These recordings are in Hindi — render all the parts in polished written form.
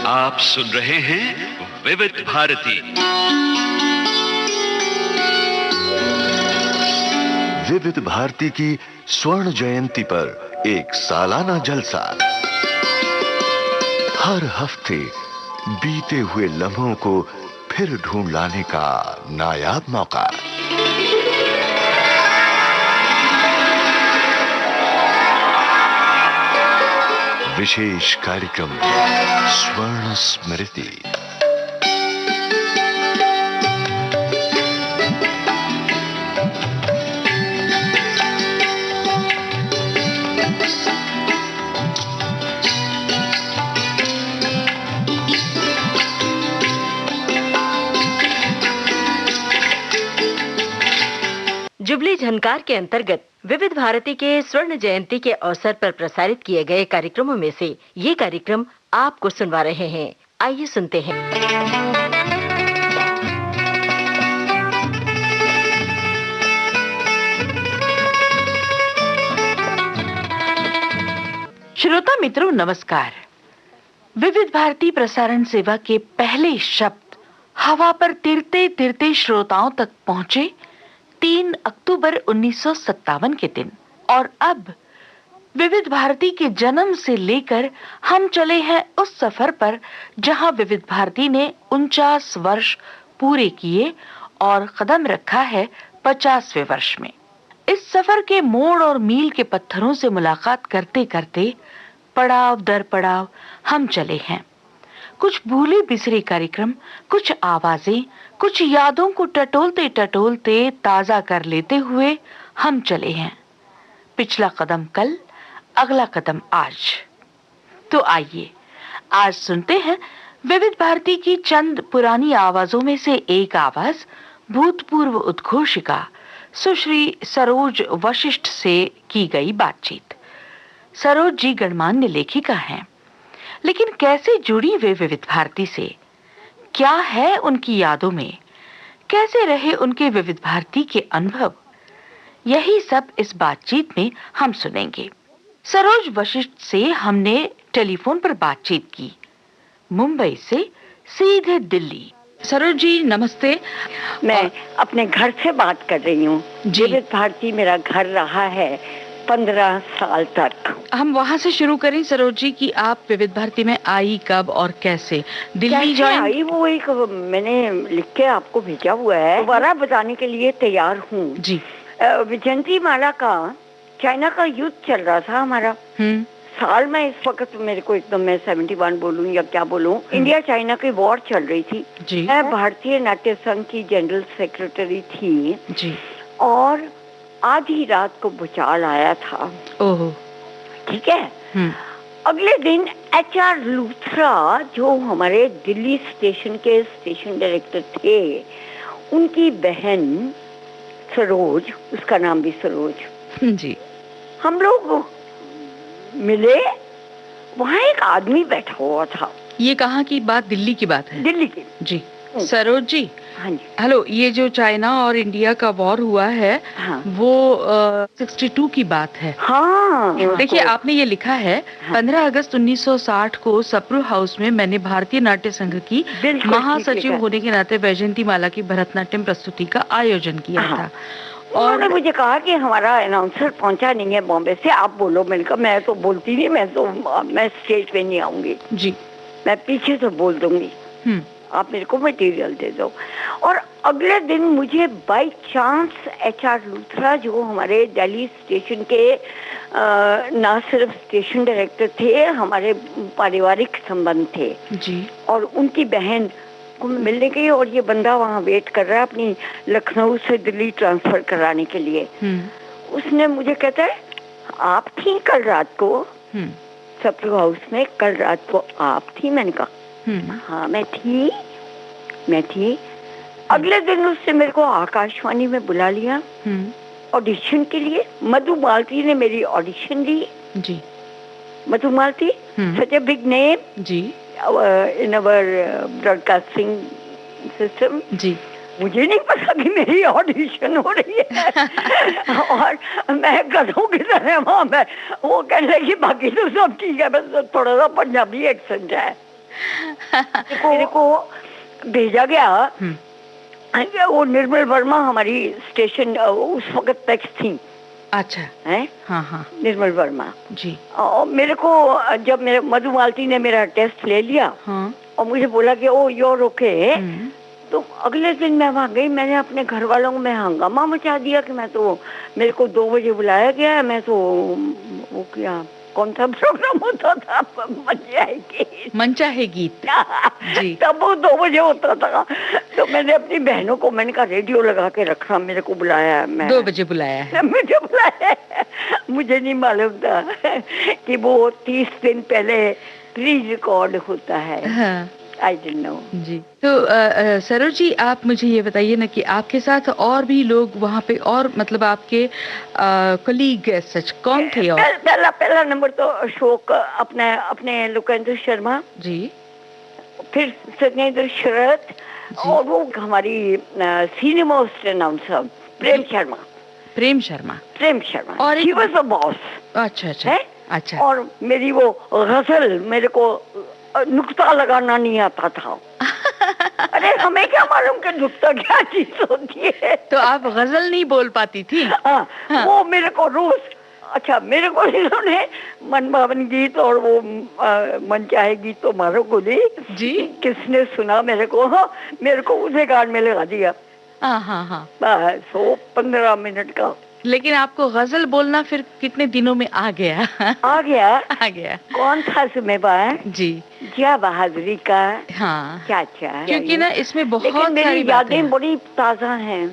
आप सुन रहे हैं विविध भारती। विविध भारती की स्वर्ण जयंती पर एक सालाना जलसा। हर हफ्ते बीते हुए लम्हों को फिर ढूंढ लाने का नायाब मौका। विशेष कार्यक्रम स्वर्ण स्मृति। जुबली झनकार के अंतर्गत विविध भारती के स्वर्ण जयंती के अवसर पर प्रसारित किए गए कार्यक्रमों में से ये कार्यक्रम आपको सुनवा रहे हैं। आइए सुनते हैं। श्रोता मित्रों नमस्कार। विविध भारती प्रसारण सेवा के पहले शब्द हवा पर तिरते तिरते श्रोताओं तक पहुंचे 3 अक्टूबर 1957 के दिन। और अब विविध भारती के जन्म से लेकर हम चले हैं उस सफर पर जहां विविध भारती ने 49 वर्ष पूरे किए और कदम रखा है 50वें वर्ष में। इस सफर के मोड़ और मील के पत्थरों से मुलाकात करते करते पड़ाव दर पड़ाव हम चले हैं। कुछ भूले बिसरे कार्यक्रम, कुछ आवाजें, कुछ यादों को टटोलते टटोलते ताजा कर लेते हुए हम चले हैं। पिछला कदम कल, अगला कदम आज। तो आइए आज सुनते हैं विविध भारती की चंद पुरानी आवाजों में से एक आवाज, भूतपूर्व उद्घोषिका सुश्री सरोज वशिष्ठ से की गई बातचीत। सरोज जी गणमान्य लेखिका हैं, लेकिन कैसे जुड़ी वे विविध भारती से? क्या है उनकी यादों में? कैसे रहे उनके विविध भारती के अनुभव? यही सब इस बातचीत में हम सुनेंगे। सरोज वशिष्ठ से हमने टेलीफोन पर बातचीत की, मुंबई से सीधे दिल्ली। सरोज जी नमस्ते। मैं अपने घर से बात कर रही हूँ। विविध भारती मेरा घर रहा है 15 साल तक। हम वहाँ से शुरू करें सरोज जी कि आप विविध भारती में आई कब और कैसे? दिल्ली ज्वाइन आई वो एक मैंने लिख के आपको भेजा हुआ है, दोबारा बताने के लिए तैयार हूँ जी। विजयंती माला का चाइना का युद्ध चल रहा था हमारा। साल में इस वक्त मेरे को एकदम मैं 71 बोलूं या क्या बोलूं, इंडिया चाइना की वॉर चल रही थी जी। मैं भारतीय नाट्य संघ की जनरल सेक्रेटरी थी जी। और आधी रात को भूचाल आया था। ओहो, ठीक है। अगले दिन HR लूथरा जो हमारे दिल्ली स्टेशन के स्टेशन डायरेक्टर थे, उनकी बहन सरोज, उसका नाम भी सरोज जी, हम लोग मिले। वहाँ एक आदमी बैठा हुआ था। ये कहाँ की बात? दिल्ली की बात है? दिल्ली की जी। सरोज जी, हाँ जी। हेलो, ये जो चाइना और इंडिया का वॉर हुआ है हाँ। वो 62 की बात है। हाँ। देखिए आपने ये लिखा है हाँ। 15 अगस्त 1960 को सप्रू हाउस में मैंने भारतीय नाट्य संघ की महासचिव होने के नाते वैजयंती माला की भरतनाट्यम प्रस्तुति का आयोजन किया हाँ। था। और उन्होंने मुझे कहा कि हमारा अनाउंसर पहुंचा नहीं है बॉम्बे से, आप बोलो। मैंने कहा मैं तो बोलती नहीं, मैं स्टेज पे नहीं आऊंगी जी, मैं पीछे से बोल दूंगी, आप मेरे को मटेरियल दे दो। और अगले दिन मुझे बाय चांस HR लूथरा जो हमारे दिल्ली स्टेशन के ना सिर्फ स्टेशन डायरेक्टर थे, हमारे पारिवारिक संबंध थे जी, और उनकी बहन को मिलने गई। और ये बंदा वहाँ वेट कर रहा है अपनी लखनऊ से दिल्ली ट्रांसफर कराने के लिए। उसने मुझे कहता है आप थी कल रात को सप्रू हाउस में? कल रात को आप थी? मैंने कहा हाँ मैं थी। अगले दिन उसने मेरे को आकाशवाणी में बुला लिया ऑडिशन के लिए। मधु मालती ने मेरी ऑडिशन ली जी। Madhu Malati such a big name जी इन अवर ब्रॉडकास्टिंग सिस्टम जी। मुझे नहीं पता कि मेरी ऑडिशन हो रही है और मैं गधों की तरह वहाँ मैं वो कहने लगी बाकी तो सब ठीक है, बस थोड़ा सा पंजाबी एक्सेंट है। मेरे को भेजा गया। वो निर्मल वर्मा हमारी स्टेशन उस वक्त टैक्स थी। अच्छा है? हाँ हाँ, निर्मल वर्मा जी। और मेरे को जब मेरे मधुमालती ने मेरा टेस्ट ले लिया, हाँ, और मुझे बोला कि ओ योर ओके, तो अगले दिन मैं वहाँ गई। मैंने अपने घर वालों को मैं हंगामा मचा दिया कि मैं तो, मेरे को 2 बजे बुलाया गया, मैं तो वो क्या, कौन सा प्रोग्राम होता था, मन चाहे गीत जी, तब वो 2 बजे होता था। तो मैंने अपनी बहनों को, मैंने कहा रेडियो लगा के रखना, मेरे को बुलाया है, मैं 2 बजे बुलाया है, मुझे बुलाया है। मुझे नहीं मालूम था कि वो 30 दिन पहले प्री रिकॉर्ड होता है। हाँ। I didn't know. जी। तो सरोज जी, आप मुझे ये बताइए ना कि आपके साथ और भी लोग वहाँ पे, और मतलब आपके कलीग सच कौन थे? और पहला नंबर तो अशोक, अपने लोकेंद्र शर्मा जी, फिर सत्येंद्र शरद, और वो हमारी सीनियर मोस्ट अनाउंसर प्रेम शर्मा और he was the boss। अच्छा अच्छा अच्छा। और मेरी वो गजल, मेरे को नुक्ता लगाना नहीं आता था। अरे हमें क्या मालूम कि नुक्ता क्या चीज होती है। तो आप गजल नहीं बोल पाती थी? हाँ। वो मेरे को रोज, अच्छा मेरे को इन्होंने मनभावन गीत और वो मन चाहे गीत तो मारो गोली जी, किसने सुना मेरे को उसे गान में लगा दिया। हाँ। बस वो 15 मिनट का। लेकिन आपको गजल बोलना फिर कितने दिनों में आ गया? आ गया। कौन था जिम्मेवार? जी, जिया बहादुरी का। हाँ, चाचा। क्योंकि ना इसमें बहुत सारी यादें बड़ी ताजा हैं।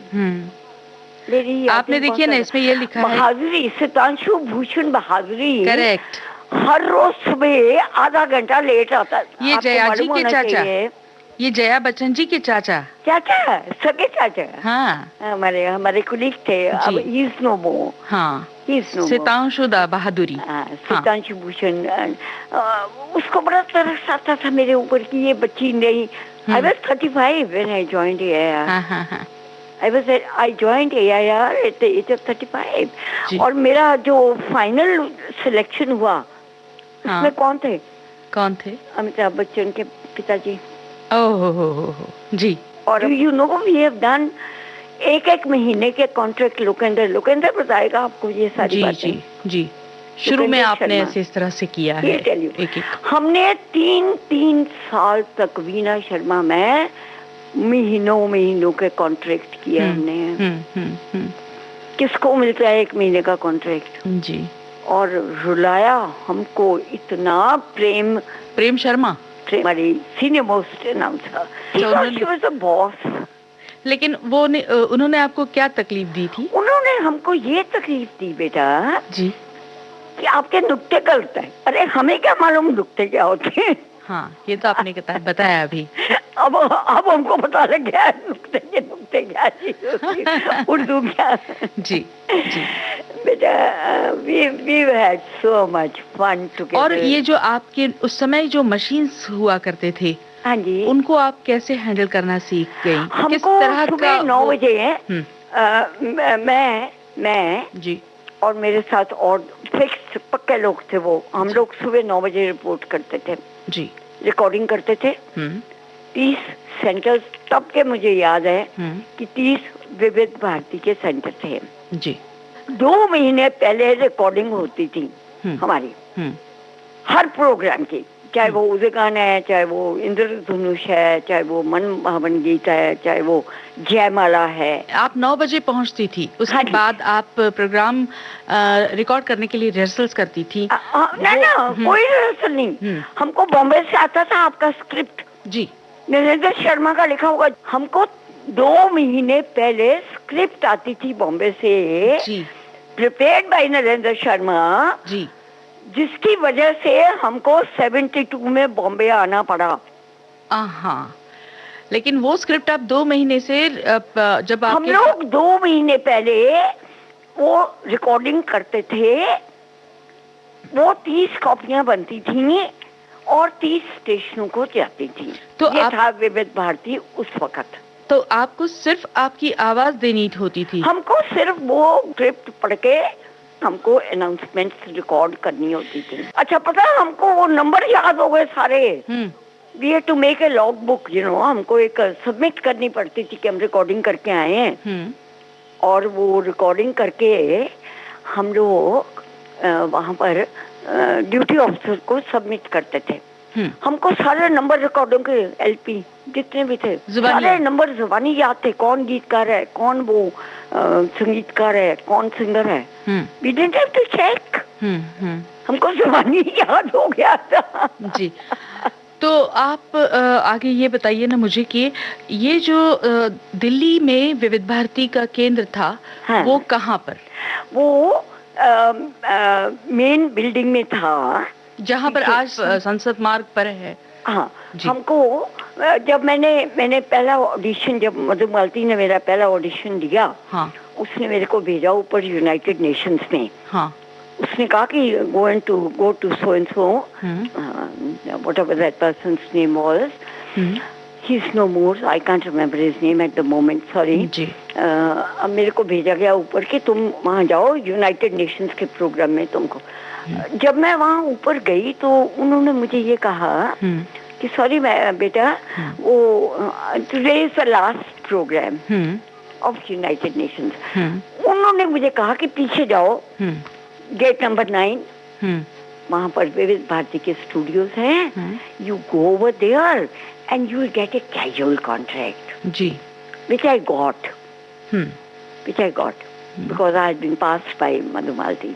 मेरी आपने देखिए ना, इसमें ये लिखा है बहादुरी, सितांशु भूषण बहादुरी। करेक्ट। हर रोज सुबह आधा घंटा लेट आता। ये जया जी के चाचा, ये जया बच्चन जी के चाचा सगे चाचा। हाँ, हमारे कुलीग थे। अब ही इज नो मोर। हाँ, सितांशु बहादुरी, सितांशु भूषण। उसको बड़ा तरस आता था मेरे ऊपर कि ये बच्ची नहीं। I was 35 when I joined AIR. I joined AIR at the age of 35। और मेरा जो फाइनल सिलेक्शन हुआ, उसमें कौन थे? अमिताभ बच्चन के पिताजी। ओह जी। और you know we have done एक महीने के कॉन्ट्रैक्ट। लोकेंद्र बताएगा आपको ये सारी बातें। जी। शुरू में आपने ऐसे इस तरह से किया है। एक हमने 3 साल तक वीना शर्मा में महीनों के कॉन्ट्रैक्ट किए हमने। किसको मिलता है 1 महीने का कॉन्ट्रैक्ट? जी। और रुलाया हमको इतना प्रेम शर्मा, हमारी सीनियर मोस्ट अनाउंसर, बॉस। लेकिन वो उन्होंने आपको क्या तकलीफ दी थी? उन्होंने हमको ये तकलीफ दी बेटा जी कि आपके नुक्ते गलत है। अरे हमें क्या मालूम नुक्ते क्या होते हैं? हाँ, ये तो आपने बताया अभी। अब हमको पता लग गया नुक्ते क्या चीज होती है, उर्दू क्या। जी। बेटा we had so much fun together। और ये जो आपके उस समय जो मशीन्स हुआ करते थे, हाँ जी, उनको आप कैसे हैंडल करना सीख गई? हमको सुबह 9 बजे मैं जी और मेरे साथ और फिक्स पक्के लोग थे वो, हम लोग सुबह 9 बजे रिपोर्ट करते थे जी, रिकॉर्डिंग करते थे। 30 सेंटर्स तब के मुझे याद है कि 30 विविध भारती के सेंटर थे जी। 2 महीने पहले रिकॉर्डिंग होती थी हमारी हर प्रोग्राम की, चाहे वो उदयगान है, चाहे वो इंद्रधनुष है, चाहे वो मनभावन गीत है, चाहे वो जयमाला है। आप 9 बजे पहुंचती थी, उसके बाद आप प्रोग्राम रिकॉर्ड करने के लिए रिहर्सल्स करती थी? ना कोई रिहर्सल नहीं। हमको बॉम्बे से आता था आपका स्क्रिप्ट जी, नरेंद्र शर्मा का लिखा होगा। हमको 2 महीने पहले स्क्रिप्ट आती थी बॉम्बे से जी, प्रिपेयर्ड बाय नरेंद्र शर्मा जी, जिसकी वजह से हमको 72 में बॉम्बे आना पड़ा। हाँ, लेकिन वो स्क्रिप्ट आप 2 महीने से जब हम लोग 2 महीने पहले वो रिकॉर्डिंग करते थे, वो 30 कॉपियां बनती थी और 30 स्टेशनों को जाती थी। तो ये था विविध भारती उस वक्त। तो आपको सिर्फ आपकी आवाज देनी होती थी? हमको सिर्फ वो स्क्रिप्ट पढ़ के हमको अनाउंसमेंट्स रिकॉर्ड करनी होती थी। अच्छा, पता है हमको वो नंबर याद हो गए सारे। We had to make a log book, हमको एक सबमिट करनी पड़ती थी कि हम रिकॉर्डिंग करके आए हैं। और वो रिकॉर्डिंग करके हम लोग वहाँ पर ड्यूटी ऑफिसर को सबमिट करते थे। हमको सारे नंबर रिकॉर्डिंग के एलपी जितने भी थे, सारे नंबर जुबानी याद थे, कौन गीतकार है, कौन वो संगीतकार है, कौन सिंगर है। We didn't have to check, हमको जुबानी याद हो गया था। जी, तो आप आगे ये बताइए ना मुझे कि ये जो दिल्ली में विविध भारती का केंद्र था, हाँ, वो कहाँ पर? वो मेन बिल्डिंग में था, जहाँ पर आज संसद मार्ग पर है। हाँ, हमको जब मैंने पहला ऑडिशन, जब मधुमालती ने मेरा पहला ऑडिशन दिया, हाँ, उसने मेरे को भेजा ऊपर यूनाइटेड नेशंस में। हाँ, उसने कहा कि go to so and so, whatever that person's name was. He's no more, I can't remember his name at the moment, sorry. जी. अब मेरे को भेजा गया ऊपर कि तुम वहाँ जाओ यूनाइटेड नेशंस के प्रोग्राम में तुमको। जब मैं वहाँ ऊपर गई तो उन्होंने मुझे ये कहा कि सॉरी बेटा, वो today is the last programme of United Nations. उन्होंने मुझे कहा कि पीछे जाओ, गेट नंबर 9, वहाँ पर विविध भारती के स्टूडियोज हैं, you go over there and you will get a casual contract. जी. Which I got. Because I had been passed by Madhumalti.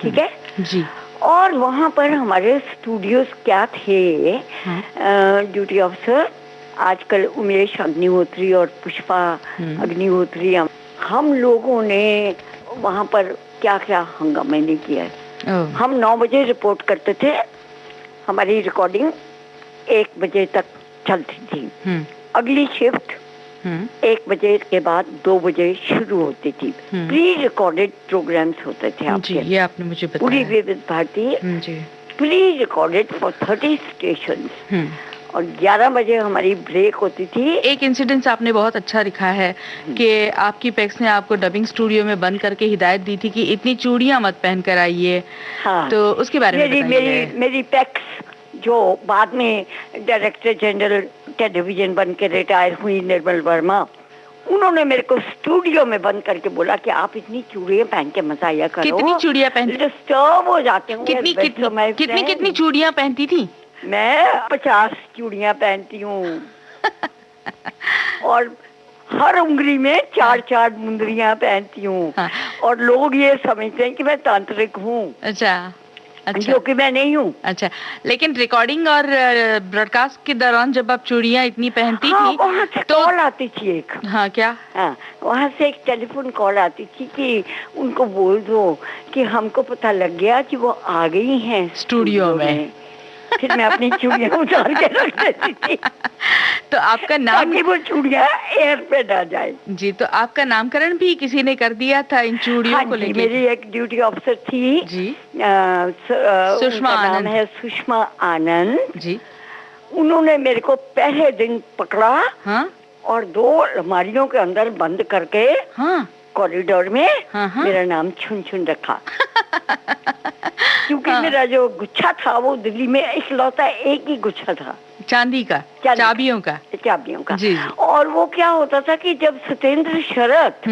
ठीक है? जी. और वहाँ पर हमारे स्टूडियोज क्या थे? ड्यूटी ऑफिसर आजकल उमेश अग्निहोत्री और पुष्पा अग्निहोत्री, हम लोगों ने वहाँ पर क्या क्या हंगामे नहीं किया। हम 9 बजे रिपोर्ट करते थे, हमारी रिकॉर्डिंग 1 बजे तक चलती थी। अगली शिफ्ट 1 बजे के बाद 2 बजे शुरू होती थी। प्री रिकॉर्डेड प्रोग्राम्स होते थे आपके। जी, ये आपने मुझे बताया। पूरी Vividh Bharati pre recorded for 30 stations. और 11 बजे हमारी ब्रेक होती थी। एक इंसिडेंस आपने बहुत अच्छा लिखा है कि आपकी पैक्स ने आपको डबिंग स्टूडियो में बंद करके हिदायत दी थी कि इतनी चूड़ियां मत पहन कर आइए। हाँ, तो उसके बारे में बताइए। मेरी पैक्स जो बाद में डायरेक्टर जनरल टेलीविजन बन के रिटायर हुई, निर्मल वर्मा, उन्होंने मेरे को स्टूडियो में बंद करके बोला कि आप इतनी चूड़ियां पहन के मत आया करो। कितनी चूड़ियां पहनती? डिस्टर्ब हो जाते हैं। कितनी चूड़ियां पहनती थी? मैं 50 चूड़ियां पहनती हूँ और हर उंगली में 4-4 मुंदरियां पहनती हूँ। हाँ। और लोग ये समझते हैं कि मैं तांत्रिक हूँ। अच्छा, जो कि मैं नहीं हूँ। अच्छा, लेकिन रिकॉर्डिंग और ब्रॉडकास्ट के दौरान जब आप चूड़ियां इतनी पहनती थी, वहाँ से तो कॉल आती थी एक। हाँ, क्या? हाँ, वहाँ से एक टेलीफोन कॉल आती थी कि उनको बोल दो कि हमको पता लग गया कि वो आ गई हैं स्टूडियो में। फिर मैं अपनी चूड़ियां उतार के रख देती थी। तो आपका नाम, ताकि वो चूड़ियां एयर पे ना जाए। जी, तो आपका नामकरण भी किसी ने कर दिया था इन चूड़ियों को लेकर? मेरी एक ड्यूटी ऑफिसर थी जी, सुषमा आनंद है, सुषमा आनंद जी। उन्होंने मेरे को पहले दिन पकड़ा। हाँ? और 2 अलमारियों के अंदर बंद करके, हाँ, कॉरिडोर में, हाँ, मेरा नाम छुन छुन रखा। क्योंकि मेरा जो गुच्छा था वो दिल्ली में इकलौता एक ही गुच्छा था, चांदी का, चाबियों का जी। और वो क्या होता था कि जब सत्येंद्र शरत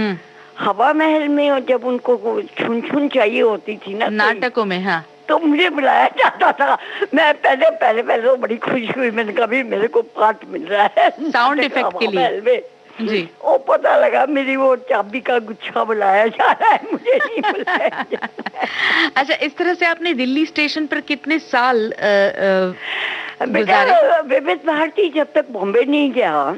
हवा महल में, और जब उनको छुन छुन चाहिए होती थी ना नाटकों में, हाँ, तो मुझे बुलाया जाता था। मैं पहले तो बड़ी खुश हुई, मैंने कहा मेरे को पार्ट मिल रहा है साउंड इफेक्ट के लिए जी। वो पता लगा मेरी वो चाबी का गुच्छा बुलाया जा रहा है, मुझे नहीं बुलाया जा रहा है। अच्छा, इस तरह से आपने दिल्ली स्टेशन पर कितने साल गुजारे? विविध भारती जब तक बॉम्बे नहीं गया,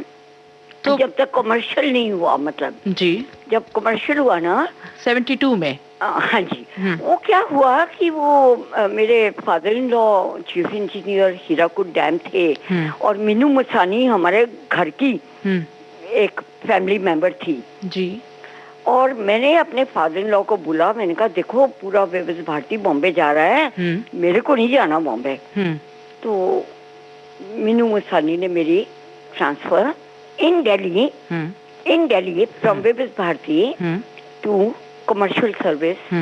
तो जब तक कमर्शियल नहीं हुआ, मतलब जी, जब कमर्शियल हुआ ना 72 में। हाँ जी। वो क्या हुआ कि वो मेरे father in law chief engineer Hirakud dam थे, और मीनू मसानी हमारे घर की एक फैमिली मेंबर थी जी। और मैंने अपने फादर इन लॉ को बोला, मैंने कहा देखो पूरा विविध भारती बॉम्बे जा रहा है, मेरे को नहीं जाना बॉम्बे। तो मीनू मसानी ने मेरी transfer in Delhi from Vividh Bharati to commercial service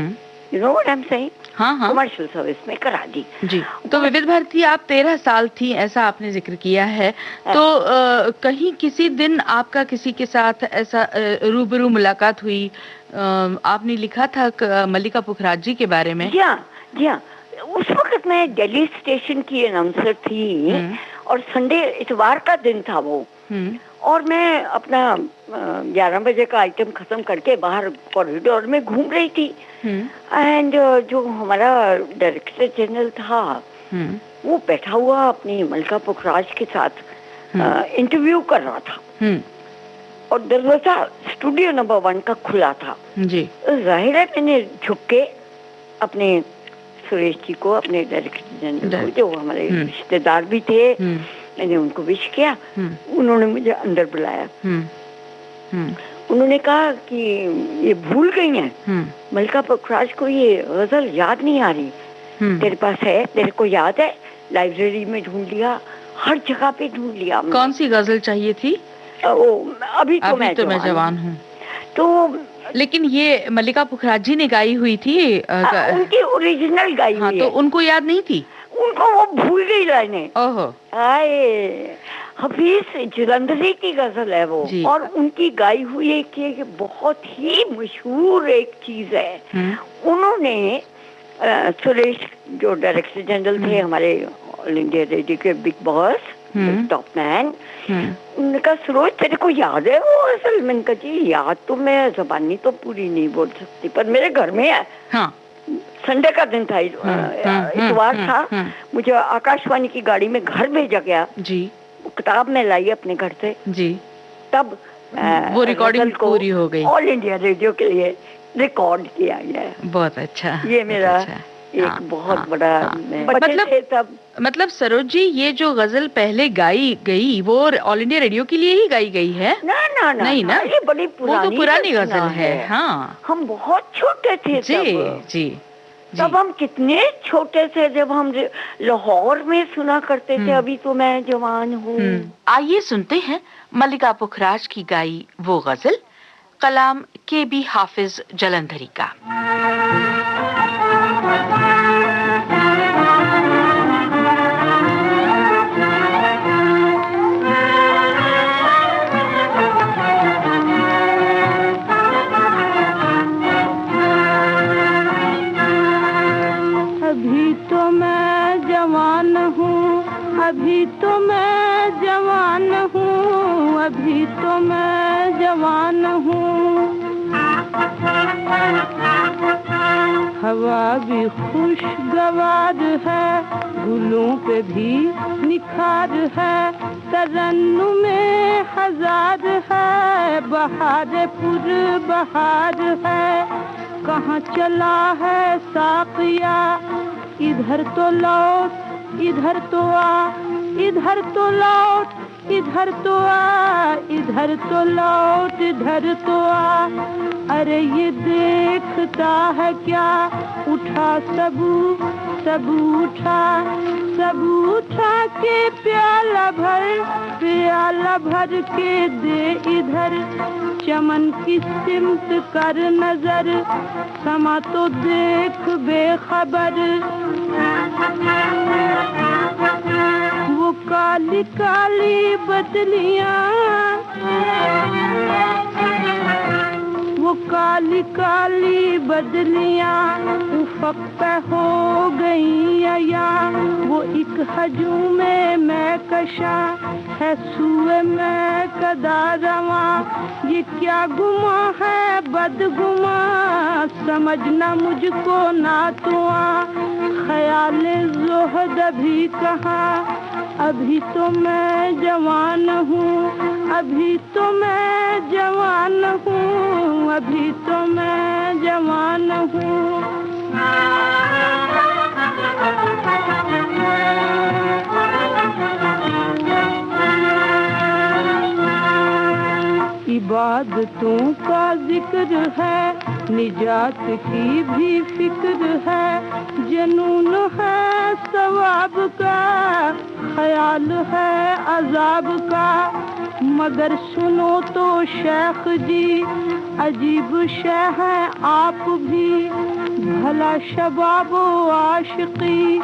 you know what I am saying, हाँ हाँ, कमर्शियल सर्विस में करा दी जी। तो विविध भारती आप 13 साल थी, ऐसा आपने जिक्र किया है। तो कहीं किसी दिन आपका किसी के साथ ऐसा रूबरू मुलाकात हुई? आपने लिखा था मल्लिका पुखराज जी के बारे में। जी हाँ, उस वक्त मैं दिल्ली स्टेशन की अनाउंसर थी और संडे इतवार का दिन था वो, और मैं अपना 11 बजे का आइटम खत्म करके बाहर कॉरिडोर में घूम रही थी। एंड जो हमारा डायरेक्टर जनरल था वो बैठा हुआ अपनी मल्लिका पुखराज के साथ इंटरव्यू कर रहा था, और दरवाजा स्टूडियो नंबर 1 का खुला था जी। जाहिर है मैंने झुक के अपने सुरेश जी को, अपने डायरेक्टर जनरल को, जो हमारे रिश्तेदार भी थे, मैंने उनको विश किया। उन्होंने मुझे अंदर बुलाया। उन्होंने कहा कि ये भूल गई हैं, मल्लिका पुखराज को ये गजल याद नहीं आ रही, तेरे पास है, तेरे को याद है? लाइब्रेरी में ढूंढ लिया, हर जगह पे ढूंढ लिया। कौन सी गजल चाहिए थी? अभी तो मैं जवान हूँ। तो लेकिन ये मल्लिका पुखराज जी ने गाई हुई थी, उनकी ओरिजिनल गाई हुई तो उनको याद नहीं थी? उनको वो भूल गई लाइनें। ओहो, आए हफीज जलंधरी की गजल है वो, और उनकी गाई हुई एक बहुत ही मशहूर एक चीज है। उन्होंने सुरेश जो डायरेक्टर जनरल थे हमारे ऑल इंडिया रेडियो के बिग बॉस, टॉप मैन, उन्होंने कहा सरोज तेरे को याद है वो गजल? मैंने कहा जी याद तो मैं जबानी तो पूरी नहीं बोल सकती, पर मेरे घर में है। हाँ। संडे का दिन था, इतवार था, मुझे आकाशवाणी की गाड़ी में घर भेजा गया जी। किताब में लाई अपने घर से जी, तब वो रिकॉर्डिंग पूरी हो गई, ऑल इंडिया रेडियो के लिए रिकॉर्ड किया गया। बहुत अच्छा, ये मेरा एक बहुत बड़ा मतलब सरोज जी, ये जो गजल पहले गाई गई वो ऑल इंडिया रेडियो के लिए ही गाई गई है? ना नहीं ना, ये बड़ी पुरानी, वो तो पुरानी गजल है। हाँ, हम बहुत छोटे थे जी। तब हम कितने छोटे थे जब हम लाहौर में सुना करते थे, अभी तो मैं जवान हूँ। आइए सुनते हैं मल्लिका पुखराज की गाई वो गजल, कलाम के.बी. हाफिज जलंधरी का। अभी तो मैं जवान हूँ, अभी तो मैं जवान हूँ, अभी तो मैं जवान हूँ। हवा भी खुशगवार है, गुलों पे भी निखार है, तरन्नुम में हजार है, बहार पुर बहार है। कहाँ चला है साकिया, इधर तो लौट, इधर तो आ, इधर तो लौट, इधर तो आ, इधर तो लौट, इधर तो आ। अरे ये देखता है क्या, उठा सबू सबू उठा, सबू उठा के प्याला भर के दे इधर। चमन की सिमत कर नजर, समा तो देख बेखबर। वो काली काली बदलियां, वो काली काली बदलियां उफक पे हो गई या। वो एक हजूम में कशा है, सुए में कदा रवा। ये क्या गुमा है बदगुमा, समझना मुझको ना तो आ। ख्याल ज़ोहद भी कहा, अभी तो मैं जवान हूँ, अभी तो मैं जवान हूँ, अभी तो मैं जवान हूँ। इबादतों का जिक्र है, निजात की भी फिक्र है, जनून है सवाब का, ख्याल है अजाब का। मगर सुनो तो शेख जी, अजीब शे हैं आप भी, भला शबाब आशिकी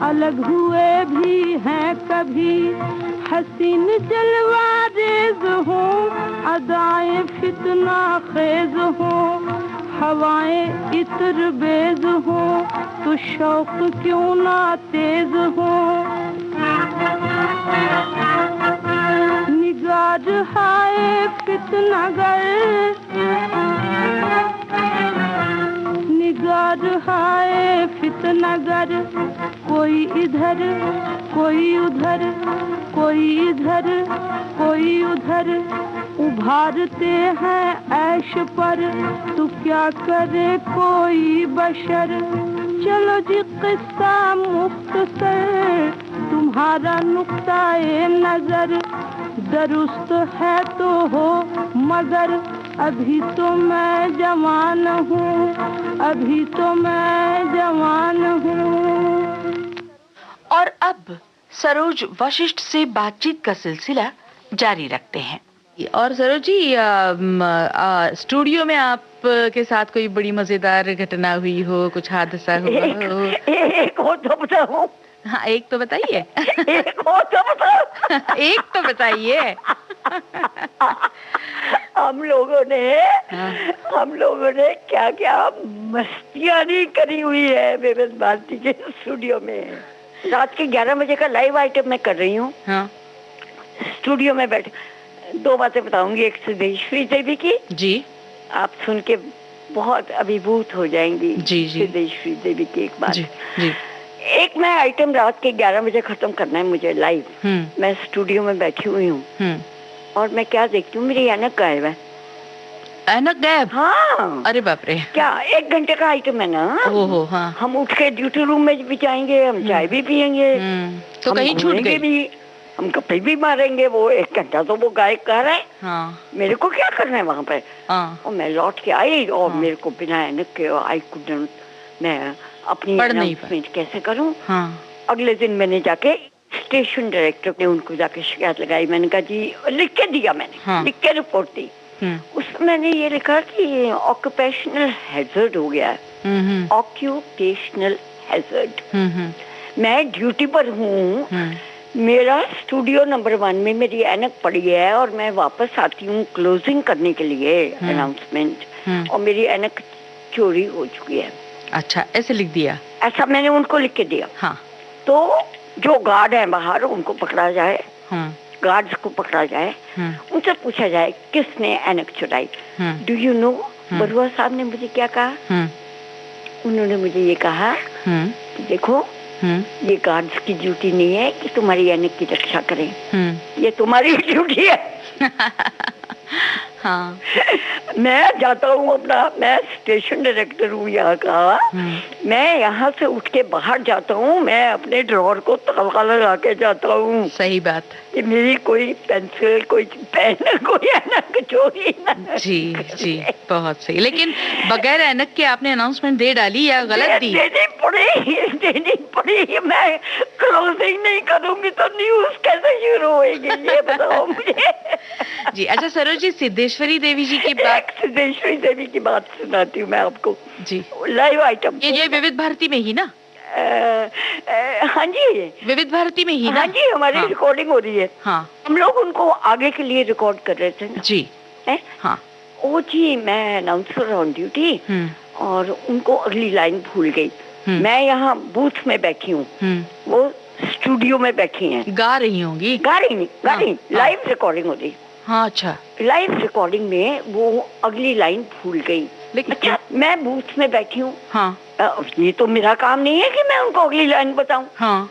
अलग हुए भी हैं कभी। हसीन जलवा रेज हो अदाएं फितना खेज हो, हवाएं इत्र बेज हो तो शौक क्यों ना तेज हो। निगार हाय फितनागर, निगार हाय फितनागर, कोई इधर कोई उधर, कोई इधर कोई उधर, उभारते हैं ऐश पर तो क्या करे कोई बशर। चलो जी किस्सा मुख्तसर, तुम्हारा नुक्ता-ए नजर दुरुस्त है तो हो मगर अभी तो मैं जवान हूँ, अभी तो मैं जवान हूँ। और अब सरोज वशिष्ठ से बातचीत का सिलसिला जारी रखते हैं। और सरोज जी, स्टूडियो में आप के साथ कोई बड़ी मजेदार घटना हुई हो, कुछ हादसा हुआ हो? एक हो तो बताओ। हाँ, एक तो बताइए। एक हो तो बताओ। एक तो बताइए। हम लोगों ने क्या क्या मस्तियाँ नहीं करी हुई है विविध भारती के स्टूडियो में। रात के 11 बजे का लाइव आइटम मैं कर रही हूँ। हाँ। स्टूडियो में बैठे 2 बातें बताऊंगी। एक सिद्धेश्वरी देवी की जी, आप सुन के बहुत अभिभूत हो जाएंगी। जी जी। सिद्धेश्वरी देवी की एक बात जी, जी। एक मैं आइटम रात के 11 बजे खत्म करना है मुझे लाइव। मैं स्टूडियो में बैठी हुई हूँ और मैं क्या देखती हूँ, मेरी ऐनक गायब है। ऐनक गायब? हाँ। अरे बाप रे। क्या 1 घंटे का आइटम है ना। ओहो, हाँ। हम उठ के ड्यूटी रूम में भी जाएंगे, हम चाय भी पियेंगे, तो कहीं छूट गई भी, हम गप्पे भी मारेंगे। वो 1 घंटा तो वो गायक कर रहा है। हाँ। मेरे को क्या करना है वहाँ पे। हाँ। और मैं लौट के आई और मेरे को बिना ऐनक के आई कुडंट, मैं अपनी अनाउंसमेंट कैसे करूँ। हाँ। अगले दिन मैंने जाके स्टेशन डायरेक्टर ने उनको जाके शिकायत लगाई। मैंने कहा जी, लिख के दिया मैंने। हाँ। लिख के रिपोर्ट दी। उसमें मैंने ये लिखा कि ऑक्यूपेशनल हैजर्ड हो गया है। Occupational hazard. मैं ड्यूटी पर हूँ, मेरा स्टूडियो नंबर 1 में मेरी ऐनक पड़ी है और मैं वापस आती हूँ क्लोजिंग करने के लिए अनाउंसमेंट, और मेरी ऐनक चोरी हो चुकी है। अच्छा, ऐसे लिख दिया? ऐसा मैंने उनको लिख के दिया। हाँ। तो जो गार्ड है बाहर उनको पकड़ा जाए, गार्ड्स को पकड़ा जाए, उनसे पूछा जाए किसने ऐनक चुराई। डू यू नो बरुआ साहब ने मुझे क्या कहा? उन्होंने मुझे ये कहा कि देखो, ये गार्ड्स की ड्यूटी नहीं है कि तुम्हारी ऐनक की रक्षा करें, ये तुम्हारी ड्यूटी है। हाँ। मैं जाता हूँ अपना, मैं स्टेशन डायरेक्टर हूँ यहाँ का, मैं यहाँ से उठ के बाहर जाता हूँ, मैं अपने ड्रॉर को ताला लगा के जाता हूँ। सही बात। कि मेरी कोई पेंसिल, कोई पेन, कोई ऐनक चोरी ना। जी जी, बहुत सही। लेकिन बगैर ऐनक के आपने अनाउंसमेंट दे डाली या गलत दी? देनी पड़ी। मैं क्लोजिंग नहीं करूँगी तो न्यूज कैसे शुरू होगी, ये बताओ मुझे। जी। अच्छा सरोज जी, सिद्धेश्वरी देवी जी की बात, सिद्धेश्वरी देवी की बात सुनाती हूँ मैं आपको जी। लाइव आइटम ये विविध भारती में ही ना? हाँ जी, विविध भारती में ही ना? हाँ जी, हमारी रिकॉर्डिंग हो रही है। हाँ। हम लोग उनको आगे के लिए रिकॉर्ड कर रहे थे ना जी। हाँ। ओ जी, मैं अनाउंसर ऑन ड्यूटी और उनको अगली लाइन भूल गई। मैं यहाँ बूथ में बैठी हूँ, वो स्टूडियो में बैठी हैं। गा रही होंगी? गा रही लाइव रिकॉर्डिंग हो रही। हाँ। अच्छा। लाइव रिकॉर्डिंग में वो अगली लाइन भूल गई। अच्छा, मैं बूथ में बैठी हूँ। हाँ। ये तो मेरा काम नहीं है कि मैं उनको अगली लाइन बताऊं। हाँ।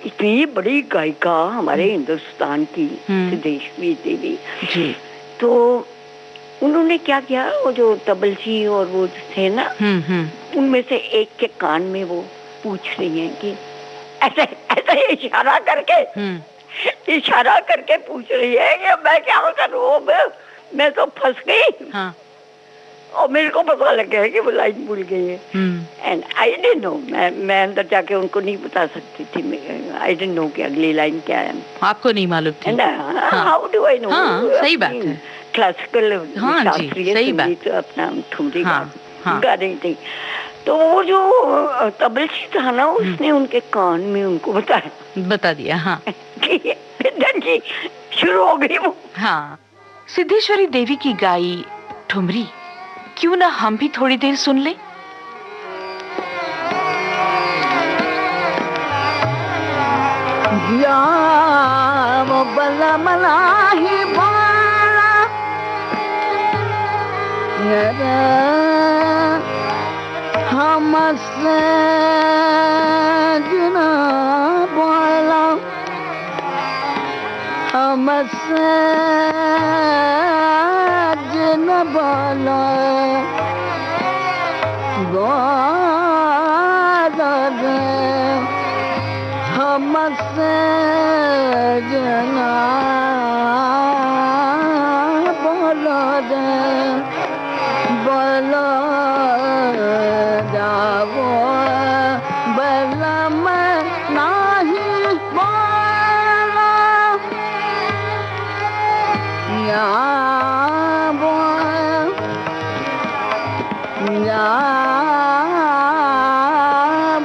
इतनी बड़ी गायिका हमारे हिंदुस्तान की सिद्धेश्वरी देवी जी, तो उन्होंने क्या किया, वो जो तबल जी और वो थे ना, उनमें से एक के कान में वो पूछ रही हैं कि ऐसे ऐसे इशारा करके पूछ रही है कि मैं क्या करूँ, मैं तो फंस गई। हाँ। और मेरे को पता लग गया है कि वो लाइन भूल गई है। एंड आई डिडंट नो, मैं अंदर जाके उनको नहीं बता सकती थी। आई डिडंट नो कि अगली लाइन क्या है। आपको नहीं मालूम थी? How do I know? सही बात है। क्लासिकल शास्त्रीय संगीत अपना ठुमरी गा रही थी। तो वो जो तबलची था ना, उसने उनके कान में उनको बता दिया। हाँ कि जी शुरू हो गई वो। हाँ, सिद्धेश्वरी देवी की गाई ठुमरी क्यों ना हम भी थोड़ी देर सुन ले। हमसे जना बोला, हमसे जना बोला, हमसे जना बोला दे, बोला जाओ बला मैं नहीं बोला, या बोल या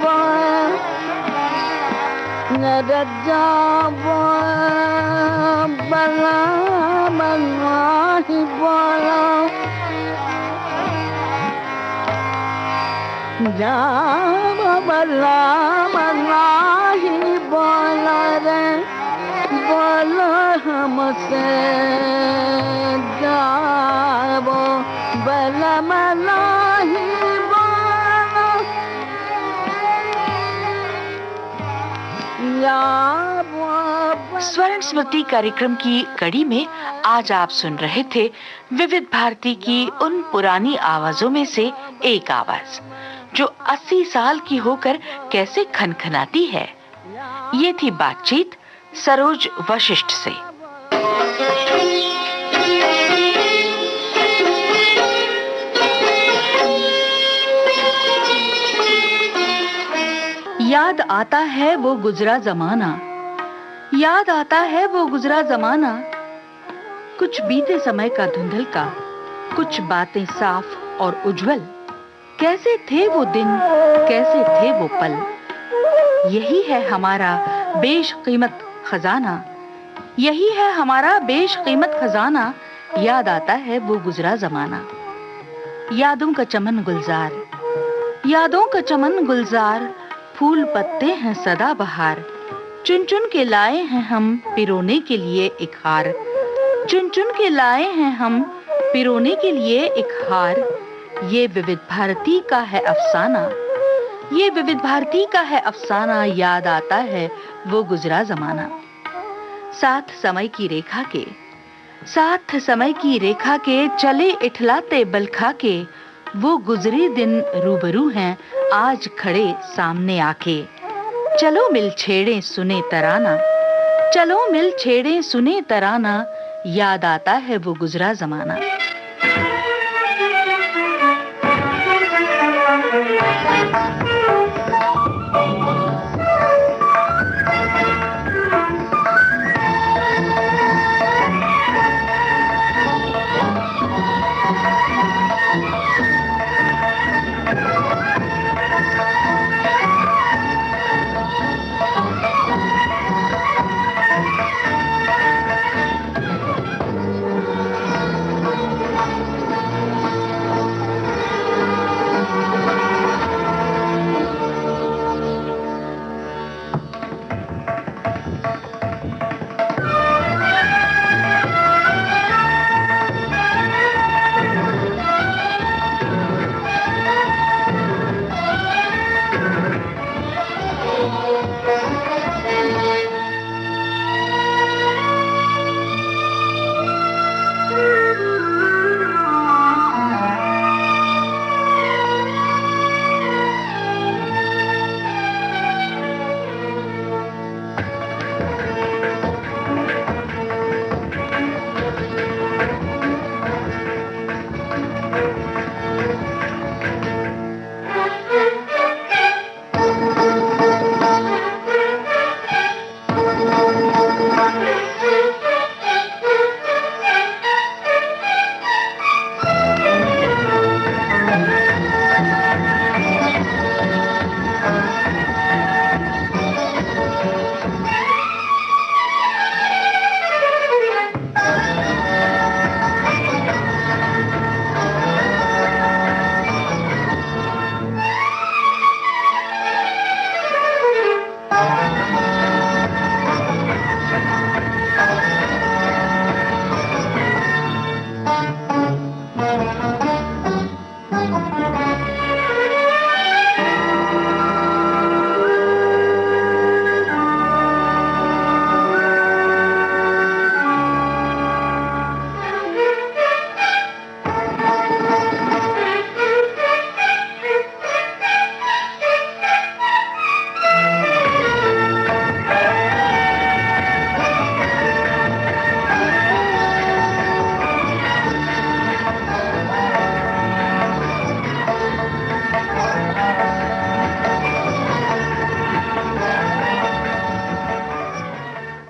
बोल नरजा बोल बला मैं नहीं बोला, जाम बला मनाही बोला रे, बोलो हमसे जाओ बला मनाही बोला, स्वर्ण स्मृति कार्यक्रम की कड़ी में आज आप सुन रहे थे विविध भारती की उन पुरानी आवाजों में से एक आवाज जो 80 साल की होकर कैसे खनखनाती है। ये थी बातचीत सरोज वशिष्ठ से। याद आता है वो गुजरा जमाना, याद आता है वो गुजरा जमाना, कुछ बीते समय का धुंधल का, कुछ बातें साफ और उज्जवल, कैसे थे वो दिन, कैसे थे वो पल, यही है हमारा बेशकीमत खजाना, यही है हमारा बेशकीमत खजाना, याद आता है वो गुजरा जमाना। यादों का चमन गुलजार, यादों का चमन गुलजार, फूल पत्ते हैं सदा बहार, चुन चुन के लाए हैं हम पिरोने के लिए एक हार, चुन चुन के लाए हैं हम पिरोने के लिए एक हार, ये विविध भारती का है अफसाना, ये विविध भारती का है अफसाना, याद आता है वो गुजरा जमाना। साथ समय की रेखा के, साथ समय की रेखा के चले इठलाते बल खा के, वो गुजरे दिन रूबरू हैं आज खड़े सामने आके, चलो मिल छेड़े सुने तराना, चलो मिल छेड़े सुने तराना, याद आता है वो गुजरा जमाना।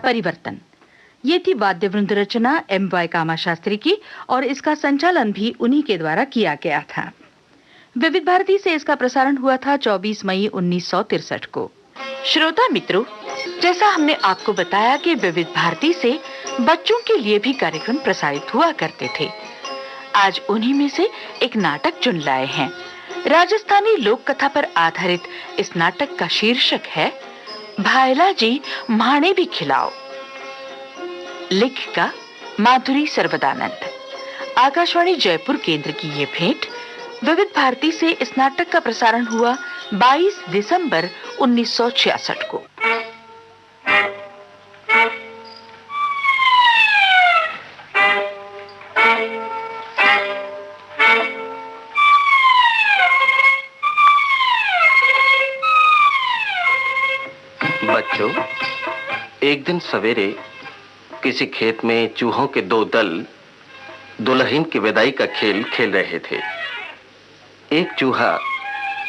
परिवर्तन। ये थी वाद्य वृंद रचना M.Y. कामा शास्त्री की और इसका संचालन भी उन्हीं के द्वारा किया गया था। विविध भारती से इसका प्रसारण हुआ था 24 मई 1963 को। श्रोता मित्रों, जैसा हमने आपको बताया कि विविध भारती से बच्चों के लिए भी कार्यक्रम प्रसारित हुआ करते थे। आज उन्हीं में से एक नाटक चुन लाए हैं। राजस्थानी लोक कथा पर आधारित इस नाटक का शीर्षक है भायला जी म्हाने भी खिलाओ। लेखिका माधुरी सर्वदानंद। आकाशवाणी जयपुर केंद्र की ये भेंट। विविध भारती से इस नाटक का प्रसारण हुआ 22 दिसंबर 1966 को। बच्चों, एक दिन सवेरे किसी खेत में चूहों के दो दल दुल्हन की विदाई का खेल खेल रहे थे। एक चूहा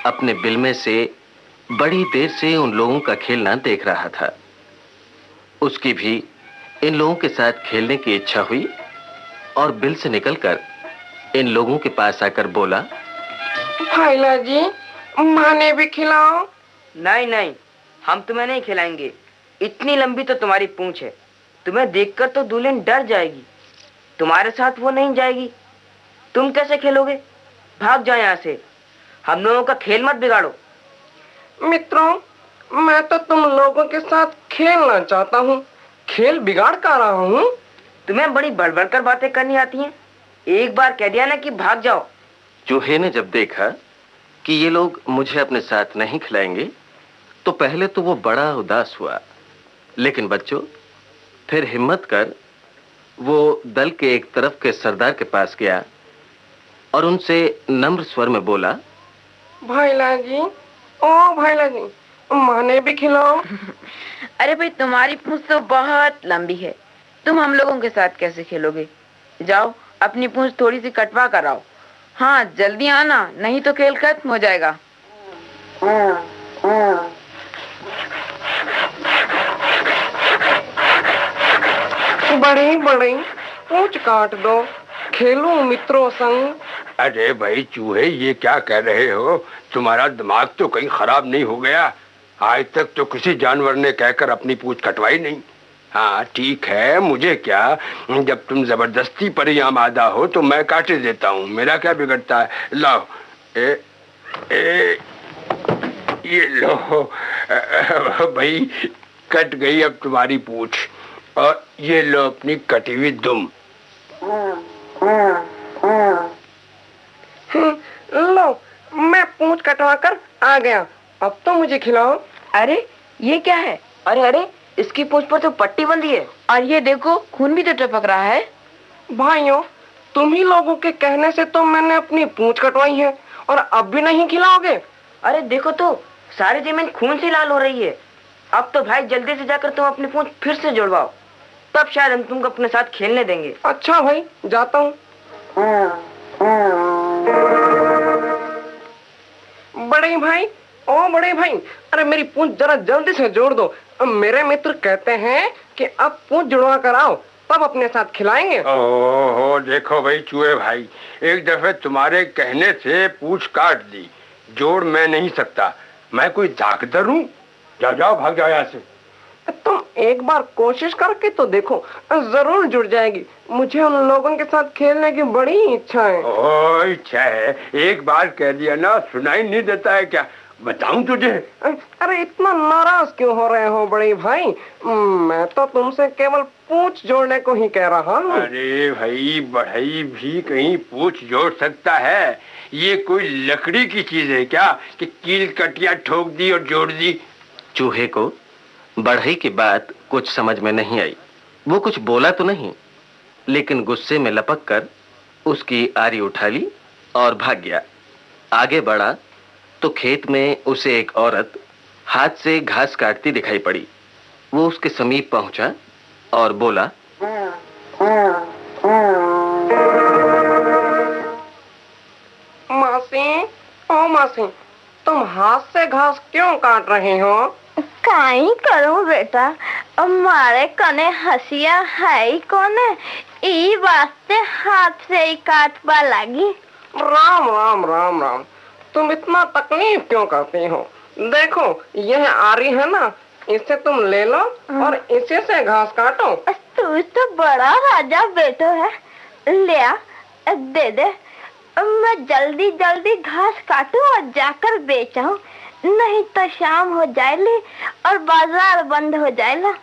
अपने बिल में से बड़ी देर से उन लोगों का खेलना देख रहा था। उसकी भी इन लोगों के साथ खेलने की इच्छा हुई और बिल से निकलकर इन लोगों के पास आकर बोला, भाईला जी, माने भी खिलाओ। नहीं नहीं, हम तुम्हें नहीं खिलाएंगे। इतनी लंबी तो तुम्हारी पूंछ है, तुम्हें देखकर तो दुल्हन डर जाएगी। तुम्हारे साथ वो नहीं जाएगी। तुम कैसे खेलोगे? भाग जाओ यहाँ से। हम लोगों का खेल मत बिगाड़ो। मित्रों, मैं तो तुम लोगों के साथ खेलना चाहता हूँ, खेल बिगाड़ कर रहा हूँ। तुम्हें बड़ी बड़बड़ कर बातें करनी आती हैं। एक बार कह दिया ना कि भाग जाओ। चूहे ने जब देखा कि ये लोग मुझे अपने साथ नहीं खिलाएंगे तो पहले तो वो बड़ा उदास हुआ, लेकिन बच्चों फिर हिम्मत कर वो दल के एक तरफ के सरदार के पास गया और उनसे नम्र स्वर में बोला, भाईला जी, ओ भाईला जी, माने भी खिलाओ। अरे भाई, तुम्हारी पूंछ तो बहुत लंबी है, तुम हम लोगों के साथ कैसे खेलोगे? जाओ अपनी पूंछ थोड़ी सी कटवा कर आओ। हाँ, जल्दी आना, नहीं तो खेल खत्म हो जाएगा। बड़ी बड़ी पूंछ काट दो, खेलो मित्रों संग। अरे भाई चूहे, ये क्या कह रहे हो? तुम्हारा दिमाग तो कहीं खराब नहीं हो गया? आज तक तो किसी जानवर ने कहकर अपनी पूंछ कटवाई नहीं। हाँ ठीक है, मुझे क्या, जब तुम जबरदस्ती पर ही आमादा हो तो मैं काटे देता हूँ, मेरा क्या बिगड़ता है। लाओ, ये लो भाई, कट गई अब तुम्हारी पूंछ, और ये लो अपनी कटी हुई दुम। लो, मैं पूंछ कटवा कर आ गया, अब तो मुझे खिलाओ। अरे ये क्या है? अरे अरे, इसकी पूंछ पर तो पट्टी बंधी है, और ये देखो खून भी तो टपक रहा है। भाइयों, तुम ही लोगों के कहने से तो मैंने अपनी पूंछ कटवाई है, और अब भी नहीं खिलाओगे? अरे देखो तो, सारी जमीन खून से लाल हो रही है। अब तो भाई जल्दी से जाकर तुम अपनी पूंछ फिर से जुड़वाओ, तब शायद हम तुमको अपने साथ खेलने देंगे। अच्छा भाई, जाता हूँ। बड़े भाई, ओ बड़े भाई, अरे मेरी पूंछ जरा जल्दी से जोड़ दो। मेरे मित्र कहते हैं कि अब पूंछ जुड़वा कर आओ, तब अपने साथ खिलाएंगे। ओहो, देखो भाई चूहे भाई, एक दफे तुम्हारे कहने से पूंछ काट दी, जोड़ मैं नहीं सकता। मैं कोई ताकतवर हूँ? जाओ जाओ, भाग जाओ यहाँ से। तुम एक बार कोशिश करके तो देखो, जरूर जुड़ जाएगी। मुझे उन लोगों के साथ खेलने की बड़ी इच्छा है। ओ, इच्छा है? एक बार कह दिया ना, सुनाई नहीं देता है क्या? बताऊं तुझे? अरे इतना नाराज क्यों हो रहे हो बड़े भाई? मैं तो तुमसे केवल पूंछ जोड़ने को ही कह रहा हूँ। अरे भाई, बढ़ई भी कहीं पूंछ जोड़ सकता है? ये कोई लकड़ी की चीज है क्या कि कील कटिया ठोक दी और जोड़ दी? चूहे को बढ़ई की बात कुछ समझ में नहीं आई। वो कुछ बोला तो नहीं, लेकिन गुस्से में लपक कर उसकी आरी उठा ली और भाग गया। आगे बढ़ा तो खेत में उसे एक औरत हाथ से घास काटती दिखाई पड़ी। वो उसके समीप पहुंचा और बोला, मासी, ओ मासी, तुम हाथ से घास क्यों काट रहे हो? काई करूं बेटा, मारे कने हसिया है कोने ई वास्ते हाथ से ही काटवा लगी। राम राम राम राम, तुम इतना तकलीफ क्यों करती हो? देखो यह आरी है ना, इसे तुम ले लो और इसी से घास काटो। तू तो बड़ा राजा बेटो है, लिया दे दे। मैं जल्दी जल्दी घास काटूं और जाकर बेचाऊं, नहीं तो शाम हो जाएगी और बाजार बंद हो जाएगा।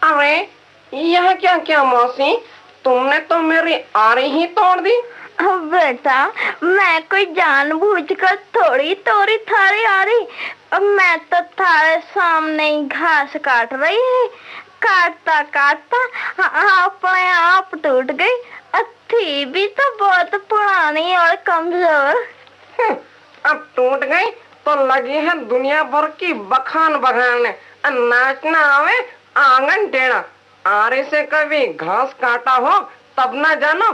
अरे यह क्या क्या मौसी, तुमने तो मेरी आरी ही तोड़ दी। बेटा मैं कोई जानबूझकर थोड़ी तोड़ी थारी आरी, मैं तो थारे सामने ही घास काट रही है। काटता काटता अपने आप टूट गई। थी भी तो बहुत पुरानी और कमजोर। अब टूट गई तो लगी है दुनिया भर की बखान बखाने। नाचना आवे आंगन टेढ़ा, आरी से कभी घास काटा हो तब ना जानो।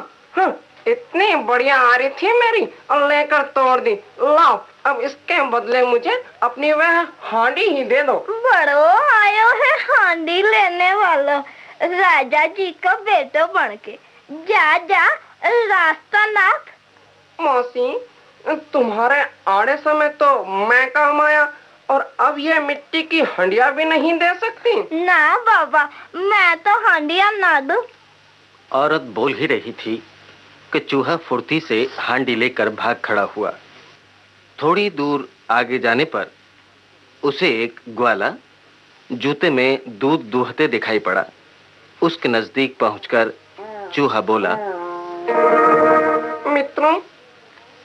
इतनी बढ़िया आरी थी मेरी और लेकर तोड़ दी। लाओ अब इसके बदले मुझे अपनी वह हांडी ही दे दो। बड़ो आयो है हांडी लेने वाला, राजा जी का बेटो बनके। जा जा रास्ता नाप। मौसी तुम्हारे आड़े समय तो मैं काम आया और अब ये मिट्टी की हंडिया भी नहीं दे सकती। ना बाबा, मैं तो हंडिया ना दूं। औरत बोल ही रही थी कि चूहा फुर्ती से हांडी लेकर भाग खड़ा हुआ। थोड़ी दूर आगे जाने पर उसे एक ग्वाला जूते में दूध दूहते दिखाई पड़ा। उसके नजदीक पहुंचकर चूहा बोला, मित्रों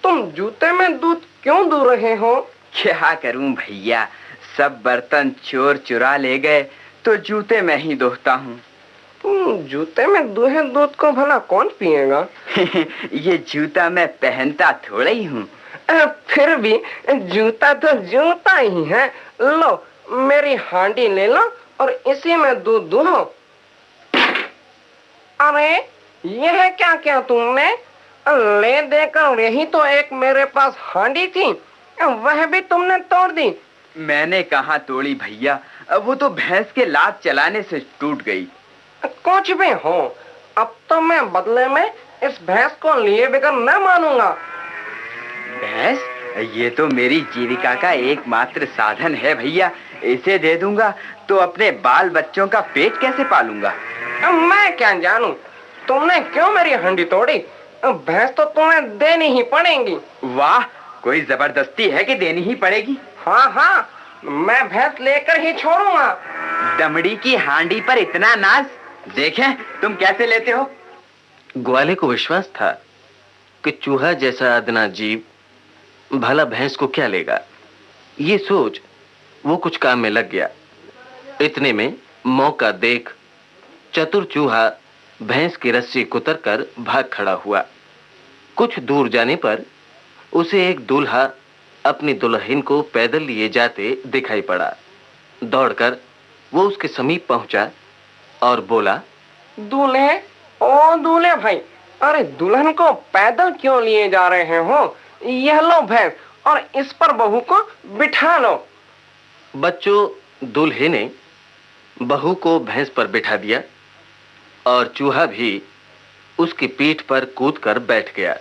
तुम जूते में दूध क्यों दू रहे हो? क्या करूं भैया, सब बर्तन चोर चुरा ले गए तो जूते में ही दोहता हूँ। जूते में दूहे दूध को भला कौन पिएगा? ये जूता मैं पहनता थोड़ा ही हूँ। फिर भी जूता तो जूता ही है। लो मेरी हांडी ले लो और इसी में दूध दूहो। अरे यह क्या क्या तुमने ले देकर, यही तो एक मेरे पास हांडी थी, वह भी तुमने तोड़ दी। मैंने कहाँ तोड़ी भैया, वो तो भैंस के लात चलाने से टूट गई। कुछ भी हो, अब तो मैं बदले में इस भैंस को लिए बगैर न मानूंगा। भैंस? ये तो मेरी जीविका का एकमात्र साधन है भैया, इसे दे दूंगा तो अपने बाल बच्चों का पेट कैसे पालूंगा? मैं क्या जानूं, तुमने क्यों मेरी हंडी तोड़ी? भैंस तो तुम्हें देनी ही पड़ेगी। वाह, कोई जबरदस्ती है कि देनी ही पड़ेगी? हाँ हाँ, मैं भैंस लेकर ही छोड़ूंगा। दमड़ी की हांडी पर इतना नाज, देखें तुम कैसे लेते हो। ग्वाले को विश्वास था कि चूहा जैसा अदना जीव भला भैंस को क्या लेगा। ये सोच वो कुछ काम में लग गया। इतने में मौका देख चतुर चूहा भैंस की रस्सी कुतरकर भाग खड़ा हुआ। कुछ दूर जाने पर उसे एक दूल्हा अपनी दुल्हन को पैदल लिए जाते दिखाई पड़ा। दौड़कर वो उसके समीप पहुंचा और बोला, दूल्हे, ओ दूल्हे भाई, अरे दुल्हन को पैदल क्यों लिए जा रहे हो? यह लो भैंस और इस पर बहू को बिठा लो। बच्चों, दूल्हे ने बहू को भैंस पर बिठा दिया और चूहा भी उसकी पीठ पर कूदकर बैठ गया।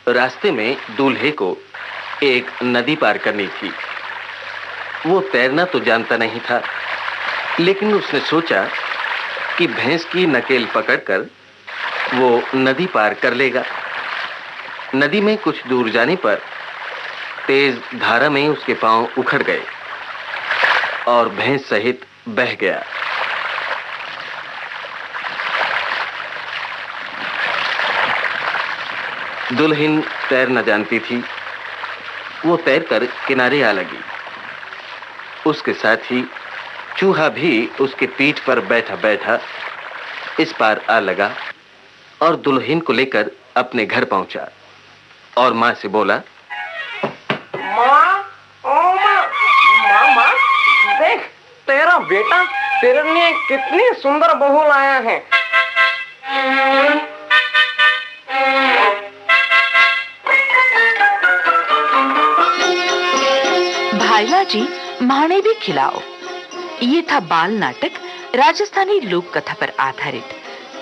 रास्ते में दूल्हे को एक नदी पार करनी थी। वो तैरना तो जानता नहीं था, लेकिन उसने सोचा कि भैंस की नकेल पकड़कर वो नदी पार कर लेगा। नदी में कुछ दूर जाने पर तेज धारा में उसके पांव उखड़ गए और भैंस सहित बह गया। दुल्हन तैर न जानती थी। वो तैरकर किनारे आ लगी। उसके साथ ही चूहा भी उसके पीठ पर बैठा बैठा इस पार आ लगा और दुल्हन को लेकर अपने घर पहुंचा और माँ से बोला, माँ, ओ माँ, देख तेरा बेटा तेरे लिए कितनी सुंदर बहू लाया है। खायला जी माणे भी खिलाओ। ये था बाल नाटक राजस्थानी लोक कथा पर आधारित,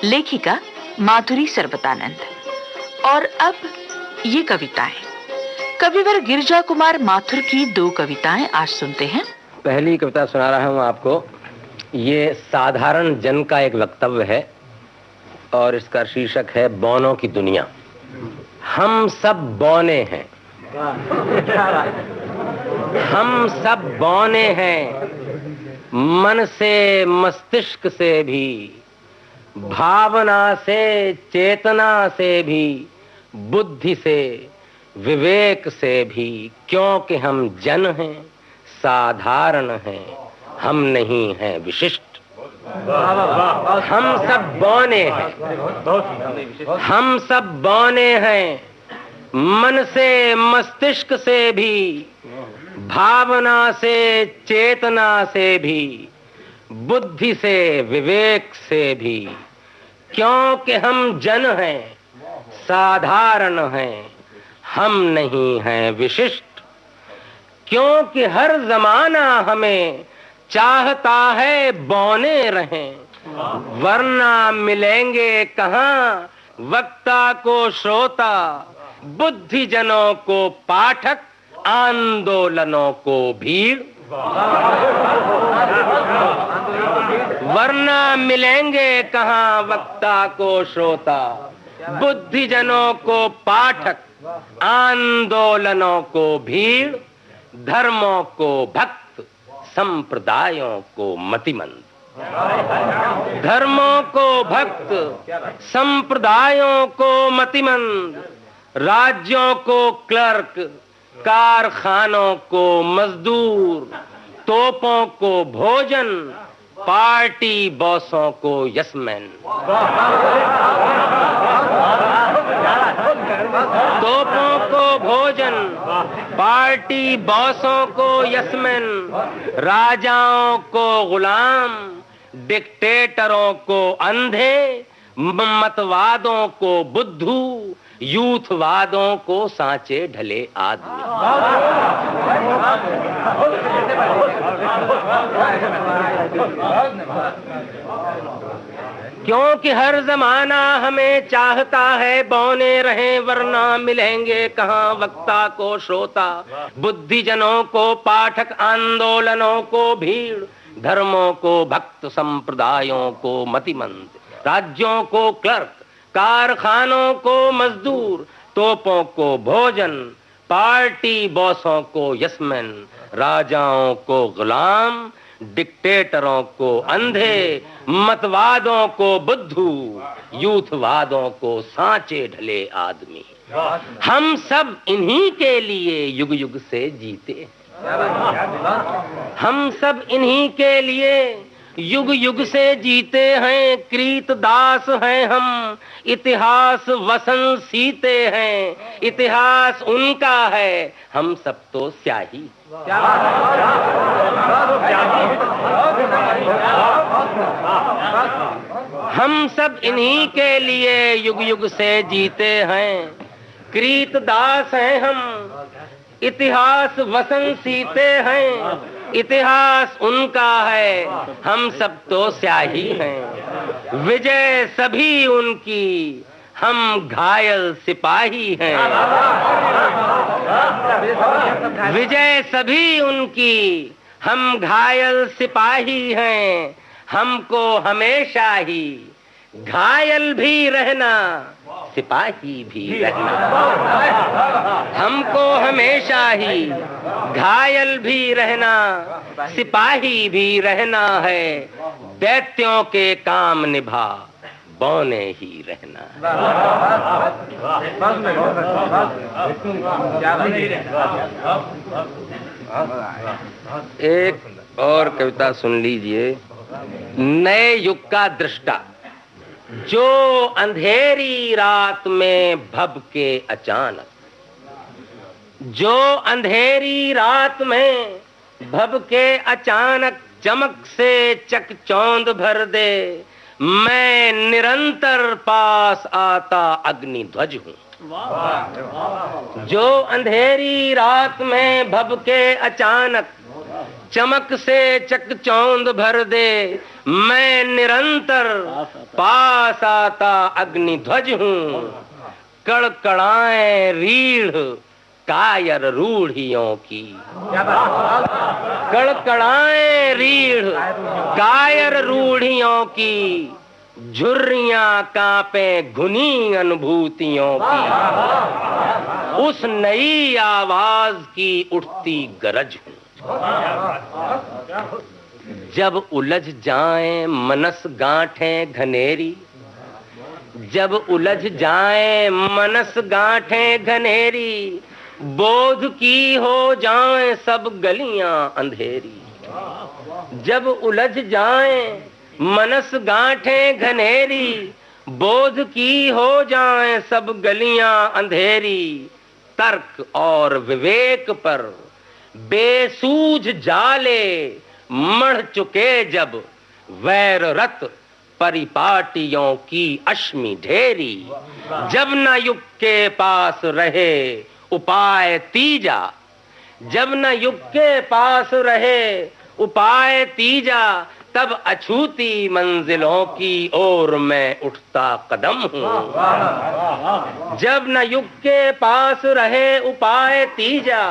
लेखिका माधुरी सरबतानंद। और अब ये कविताएं, कविवर गिरजा कुमार माथुर की 2 कविताएं आज सुनते हैं। पहली कविता सुना रहा हूं आपको। ये साधारण जन का एक वक्तव्य है और इसका शीर्षक है बौनों की दुनिया। हम सब बौने हैं, हम सब बौने हैं, मन से मस्तिष्क से भी, भावना से चेतना से भी, बुद्धि से विवेक से भी, क्योंकि हम जन हैं, साधारण हैं, हम नहीं हैं विशिष्ट। हम सब बौने हैं, हम सब बौने हैं, मन से मस्तिष्क से भी, भावना से चेतना से भी, बुद्धि से विवेक से भी, क्योंकि हम जन हैं, साधारण हैं, हम नहीं हैं विशिष्ट। क्योंकि हर जमाना हमें चाहता है बौने रहें, वरना मिलेंगे कहाँ वक्ता को श्रोता, बुद्धिजनों को पाठक, आंदोलनों को भीड़। वरना मिलेंगे कहाँ वक्ता को श्रोता, बुद्धिजनों को पाठक, आंदोलनों को भीड़, धर्मों को भक्त, संप्रदायों को मतिमंद। धर्मों को भक्त, संप्रदायों को मतिमंद, राज्यों को क्लर्क, कारखानों को मजदूर, तोपों को भोजन, पार्टी बॉसों को यसमैन। तोपों को भोजन, पार्टी बॉसों को यसमैन, राजाओं को गुलाम, डिक्टेटरों को अंधे, मतवादों को बुद्धू, यूथवादों को सांचे ढले आदमी। क्योंकि हर जमाना हमें चाहता है बौने रहें, वरना मिलेंगे कहाँ वक्ता को श्रोता, बुद्धिजनों को पाठक, आंदोलनों को भीड़, धर्मों को भक्त, संप्रदायों को मतिमंद, राज्यों को क्लर्क, कारखानों को मजदूर, तोपों को भोजन, पार्टी बॉसों को यसमैन, राजाओं को गुलाम, डिक्टेटरों को अंधे, मतवादों को बुद्धू, यूथवादों को सांचे ढले आदमी। हम सब इन्हीं के लिए युग युग से जीते, हम सब इन्हीं के लिए युग युग से जीते हैं, कृत दास हैं हम, इतिहास वसन सीते हैं, इतिहास उनका है, हम सब तो स्याही। हम सब इन्हीं के लिए युग युग से जीते हैं, कृत दास हैं हम, इतिहास वसन सीते हैं, इतिहास उनका है, हम सब तो स्याही हैं। विजय सभी उनकी, हम घायल सिपाही हैं। विजय सभी उनकी, हम घायल सिपाही हैं। हमको हमेशा ही घायल भी रहना, सिपाही भी रहना। हमको हमेशा ही घायल भी रहना, सिपाही भी रहना है। दैत्यों के काम निभा, बौने ही रहना। एक और कविता सुन लीजिए। नए युग का दृष्टा, जो अंधेरी रात में भभके अचानक, जो अंधेरी रात में भभके अचानक, चमक से चकचौंध भर दे। मैं निरंतर पास आता अग्नि ध्वज हूँ। जो अंधेरी रात में भभके अचानक, चमक से चकचौंध भर दे, मैं निरंतर पास आता अग्निध्वज हूँ। कड़कड़ाए रीढ़ कायर रूढ़ियों की, कड़कड़ाए रीढ़ कायर रूढ़ियों की, झुर्रियां कांपे घुनी अनुभूतियों की, उस नई आवाज की उठती गरज हूँ। जब उलझ जाए मनस गांठें घनेरी, जब उलझ जाए मनस गांठें घनेरी, बोध की हो जाए सब गलियां अंधेरी। जब उलझ जाए मनस गांठें घनेरी, बोध की हो जाए सब गलियां अंधेरी। तर्क और विवेक पर बेसूझ जाले मढ़ चुके जब, वैर रत परिपाटियों की अश्मि ढेरी। जब न युग के पास रहे उपाय तीजा, जब न युग के पास रहे उपाय तीजा, तब अछूती मंजिलों की ओर मैं उठता कदम हूँ। जब न युग के पास रहे उपाय तीजा,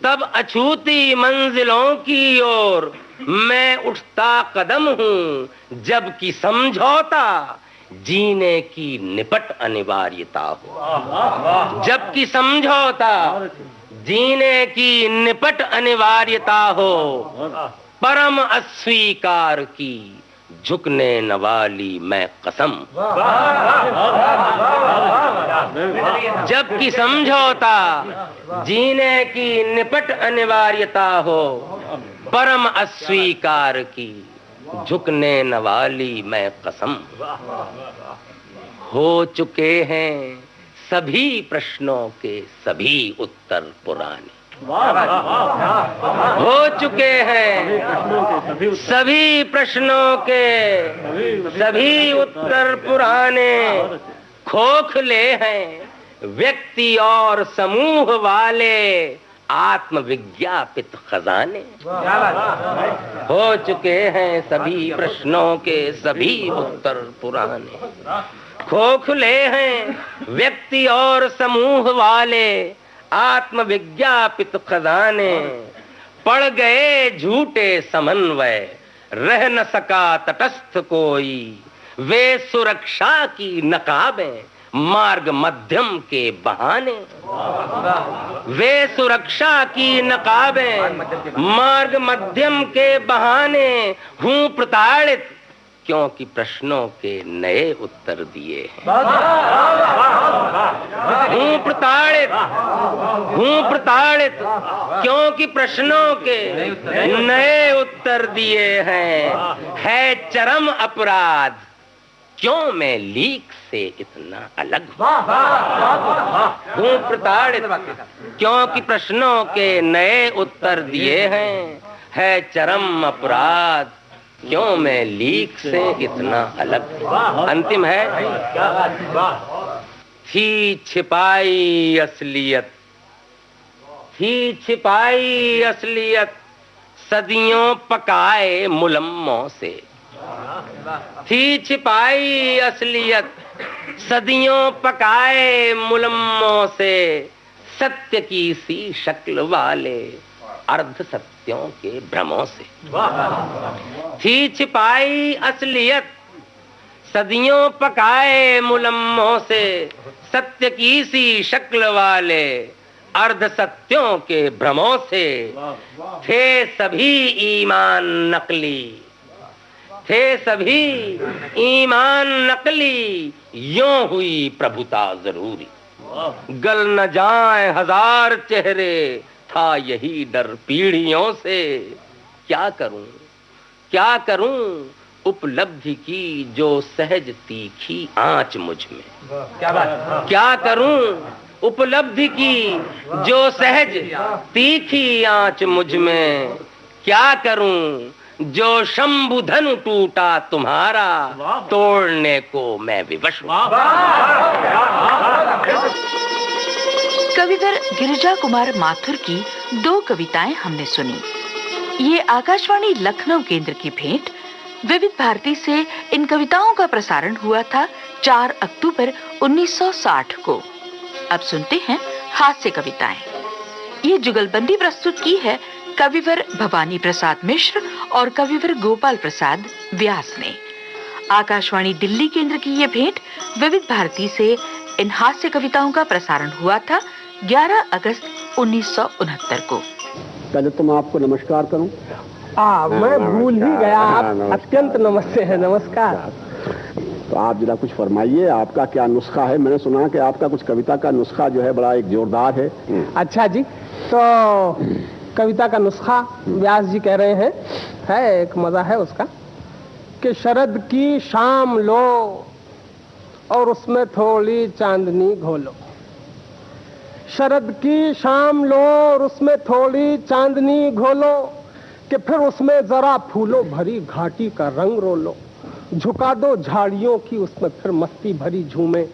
तब अछूती मंजिलों की ओर मैं उठता कदम हूँ। जबकि समझौता जीने की निपट अनिवार्यता हो, जबकि समझौता जीने की निपट अनिवार्यता हो, परम अस्वीकार की झुकने न वाली मैं कसम। जबकि समझौता जीने की निपट अनिवार्यता हो, परम अस्वीकार की झुकने न वाली मैं कसम। हो चुके हैं सभी प्रश्नों के सभी उत्तर पुराने, हो चुके हैं सभी प्रश्नों के सभी उत्तर पुराने। खोखले हैं व्यक्ति और समूह वाले आत्मविज्ञापित खजाने। हो चुके हैं सभी प्रश्नों के सभी उत्तर पुराने। खोखले हैं व्यक्ति और समूह वाले आत्मविज्ञापित खजाने। पड़ गए झूठे समन्वय, रह न सका तटस्थ कोई। वे सुरक्षा की नकाबें मार्ग मध्यम के बहाने। वे सुरक्षा की नकाबें मार्ग मध्यम के बहाने। हूँ प्रताड़ित क्योंकि प्रश्नों के नए उत्तर दिए हैं। हूँ प्रताड़ित क्योंकि प्रश्नों के नए उत्तर दिए हैं। है चरम अपराध क्यों मैं लीक से इतना अलग हूँ। प्रताड़ित क्योंकि प्रश्नों के नए उत्तर दिए हैं। है चरम अपराध क्यों मैं लीक से इतना अलग। अंतिम है, थी छिपाई असलियत, थी छिपाई असलियत सदियों पकाए मुलम्मों से। थी छिपाई असलियत सदियों पकाए मुलम्मों से। सत्य की सी शक्ल वाले अर्ध सत्यों के भ्रमों से। थी छिपाई असलियत सदियों पकाए मुलम्मों से। सत्य की सी शक्ल वाले अर्ध सत्यों के भ्रमों से। थे सभी ईमान नकली, थे सभी ईमान नकली। यूं हुई प्रभुता जरूरी। गल न जाए हजार चेहरे था यही डर पीढ़ियों से। क्या करूं, क्या करूं उपलब्धि की जो सहज तीखी आंच मुझ में। क्या करूं उपलब्धि की जो सहज तीखी आंच मुझ में। क्या करूं जो शंभु धनु टूटा तुम्हारा, तोड़ने को मैं विवश हूं। कविवर गिरिजा कुमार माथुर की 2 कविताएं हमने सुनी। ये आकाशवाणी लखनऊ केंद्र की भेंट। विविध भारती से इन कविताओं का प्रसारण हुआ था 4 अक्टूबर 1960 को। अब सुनते हैं हास्य कविताएं। ये जुगलबंदी प्रस्तुत की है कविवर भवानी प्रसाद मिश्र और कविवर गोपाल प्रसाद व्यास ने। आकाशवाणी दिल्ली केंद्र की ये भेंट विविध भारती से इन हास्य कविताओं का प्रसारण हुआ था 11 अगस्त 1969 को। पहले तो मैं आपको नमस्कार करूं। मैं भूल ही गया। आप अत्यंत नमस्ते हैं। नमस्कार। तो आप जरा कुछ फरमाइए, आपका क्या नुस्खा है? मैंने सुना कि आपका कुछ कविता का नुस्खा जो है बड़ा एक जोरदार है। अच्छा जी, तो कविता का नुस्खा व्यास जी कह रहे हैं, है एक मजा है उसका कि शरद की शाम लो और उसमें थोड़ी चांदनी घोलो। शरद की शाम लो और उसमें थोड़ी चांदनी घोलो, कि फिर उसमें जरा फूलो भरी घाटी का रंग रोलो। झुका दो झाड़ियों की उसमें फिर मस्ती भरी झूमे।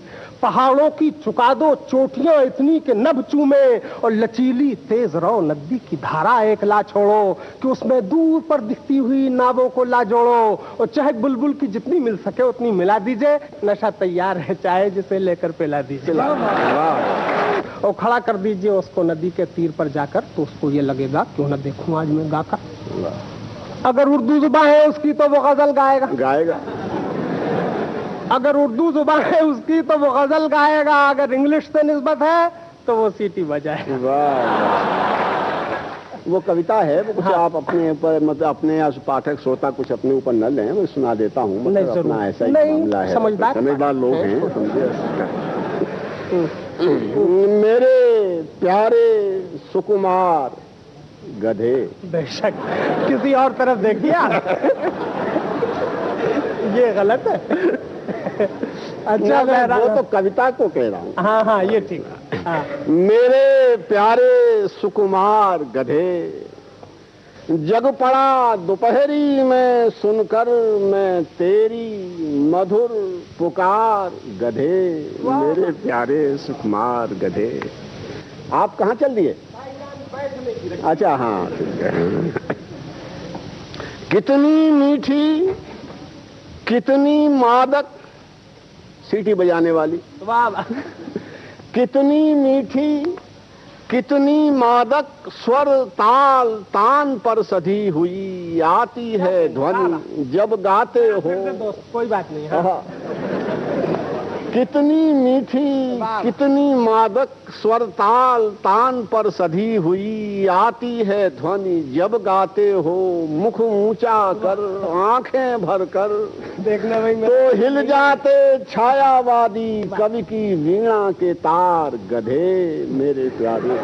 पहाड़ों की चुका दो चोटियां इतनी के नभ चूमे। और लचीली तेज रहो नदी की धारा एक ला छोड़ो, कि उसमें दूर पर दिखती हुई नावों को ला जोड़ो। और चहक बुलबुल की जितनी मिल सके उतनी मिला दीजिए। नशा तैयार है चाहे जिसे लेकर पिला दीजिए। और खड़ा कर दीजिए उसको नदी के तीर पर जाकर, तो उसको ये लगेगा क्यों ना देखूं आज मैं गाकर। अगर उर्दू जुबान है उसकी तो वो गजल गाएगा। अगर उर्दू जुबान है उसकी तो वो गजल गाएगा। अगर इंग्लिश से निस्बत है तो वो सीटी बजाएगा। वो कविता है, वो कुछ आप अपने ऊपर मतलब अपने पाठक श्रोता कुछ अपने ऊपर न लें, मैं सुना देता हूँ। मतलब अपना ऐसा ही मामला है। समझदार लोग हैं, समझे। मेरे प्यारे सुकुमार गधे। बेशक किसी और तरफ देखिए आप। ये गलत है। अच्छा, वो तो कविता को कह रहा हूँ। हाँ, ये ठीक है। मेरे प्यारे सुकुमार गधे, जग पड़ा दोपहरी में सुनकर मैं तेरी मधुर पुकार गधे। मेरे प्यारे सुकुमार गधे। आप कहाँ चल दिए? अच्छा, हाँ, ठीक है। कितनी मीठी कितनी मादक, सीटी बजाने वाली। वाह। कितनी मीठी कितनी मादक स्वर ताल तान पर सधी हुई आती है ध्वनि जब गाते हो। कोई बात नहीं। हाँ। कितनी मीठी कितनी मादक स्वर ताल तान पर सधी हुई आती है ध्वनि जब गाते हो। मुख ऊंचा कर आंखें भर कर देखना भाई, तो हिल जाते छायावादी कवि की वीणा के तार गधे। मेरे प्यारे,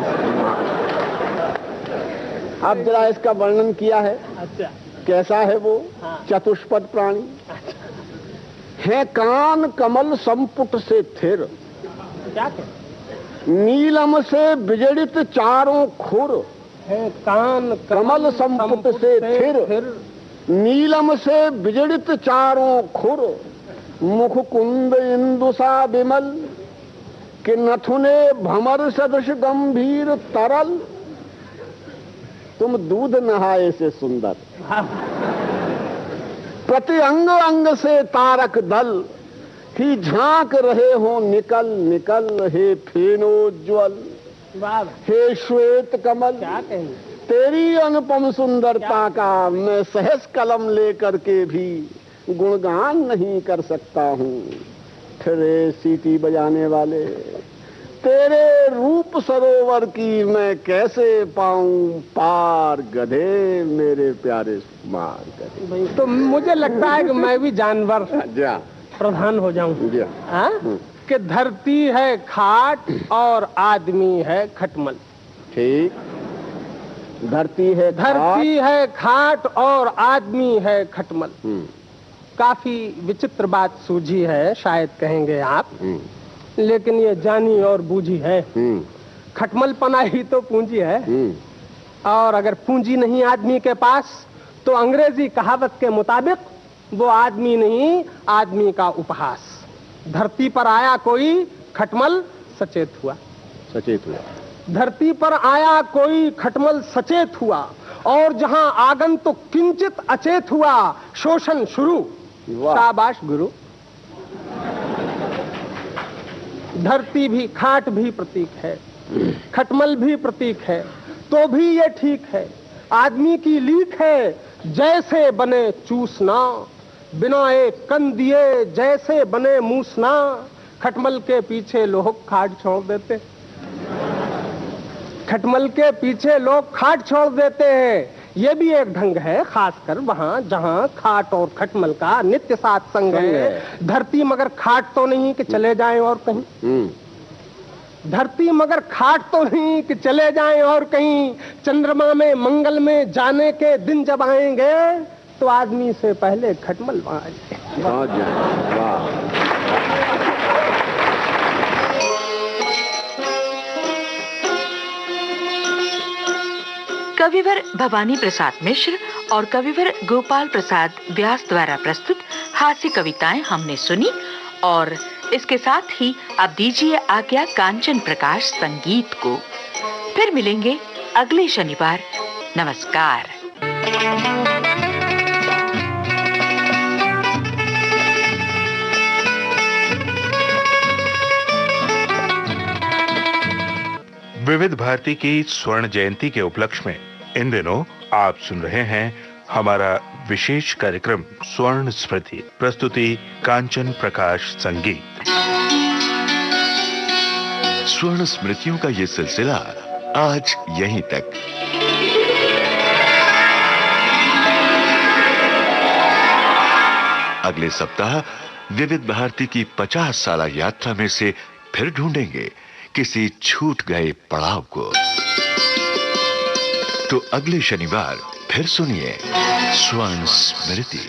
अब जरा इसका वर्णन किया है। अच्छा, कैसा है वो? चतुष्पद प्राणी है, कान कमल संपुट से थिर। क्या नीलम से बिजड़ित चारों खुर। है कान कमल संपुट से थिर, नीलम से बिजड़ित चारों खुर। मुख कुंद इंदुसा विमल, कि नथुने भमर सदृश गंभीर तरल। तुम दूध नहाए से सुंदर, प्रति अंग अंग से तारक दल। ही झांक रहे हो निकल निकल, हे फेनोज्वल, हे श्वेत कमल। क्या कहें? तेरी अनुपम सुंदरता का मैं सहज कलम लेकर के भी गुणगान नहीं कर सकता हूँ। फिर सीटी बजाने वाले, तेरे रूप सरोवर की मैं कैसे पाऊं पार गधे। मेरे प्यारे सुकुमार गधे। तो मुझे लगता है कि मैं भी जानवर प्रधान हो जाऊं। कि धरती है खाट और आदमी है खटमल। ठीक, धरती है खाट और आदमी है खटमल। काफी विचित्र बात सूझी है शायद कहेंगे आप, लेकिन ये जानी और बूझी है। खटमल पना ही तो पूंजी है, और अगर पूंजी नहीं आदमी के पास तो अंग्रेजी कहावत के मुताबिक वो आदमी नहीं, आदमी का उपहास। धरती पर आया कोई खटमल, सचेत हुआ। धरती पर आया कोई खटमल सचेत हुआ, और जहां आगंतुक किंचित अचेत हुआ, शोषण शुरू। शाबाश गुरु। धरती भी, खाट भी प्रतीक है, खटमल भी प्रतीक है, तो भी ये ठीक है। आदमी की लीक है जैसे बने चूसना, बिना एक कन दिए जैसे बने मूसना। खटमल के पीछे लोग खाट छोड़ देते, खटमल के पीछे लोग खाट छोड़ देते हैं। ये भी एक ढंग है, खासकर वहां जहां खाट और खटमल का नित्य साथ संग है। धरती मगर खाट तो नहीं कि चले जाएं और कहीं, धरती मगर खाट तो नहीं कि चले जाएं और कहीं। चंद्रमा में मंगल में जाने के दिन जब आएंगे, तो आदमी से पहले खटमल वहां जाए। कविवर भवानी प्रसाद मिश्र और कविवर गोपाल प्रसाद व्यास द्वारा प्रस्तुत हास्य कविताएं हमने सुनी, और इसके साथ ही अब दीजिए आज्ञा कांचन प्रकाश संगीत को। फिर मिलेंगे अगले शनिवार। नमस्कार। विविध भारती की स्वर्ण जयंती के उपलक्ष्य में इन दिनों आप सुन रहे हैं हमारा विशेष कार्यक्रम स्वर्ण स्मृति। प्रस्तुति कांचन प्रकाश संगीत। स्वर्ण स्मृतियों का ये सिलसिला आज यहीं तक। अगले सप्ताह विविध भारती की 50 साला यात्रा में से फिर ढूंढेंगे किसी छूट गए पड़ाव को। तो अगले शनिवार फिर सुनिए स्वर्ण स्मृति।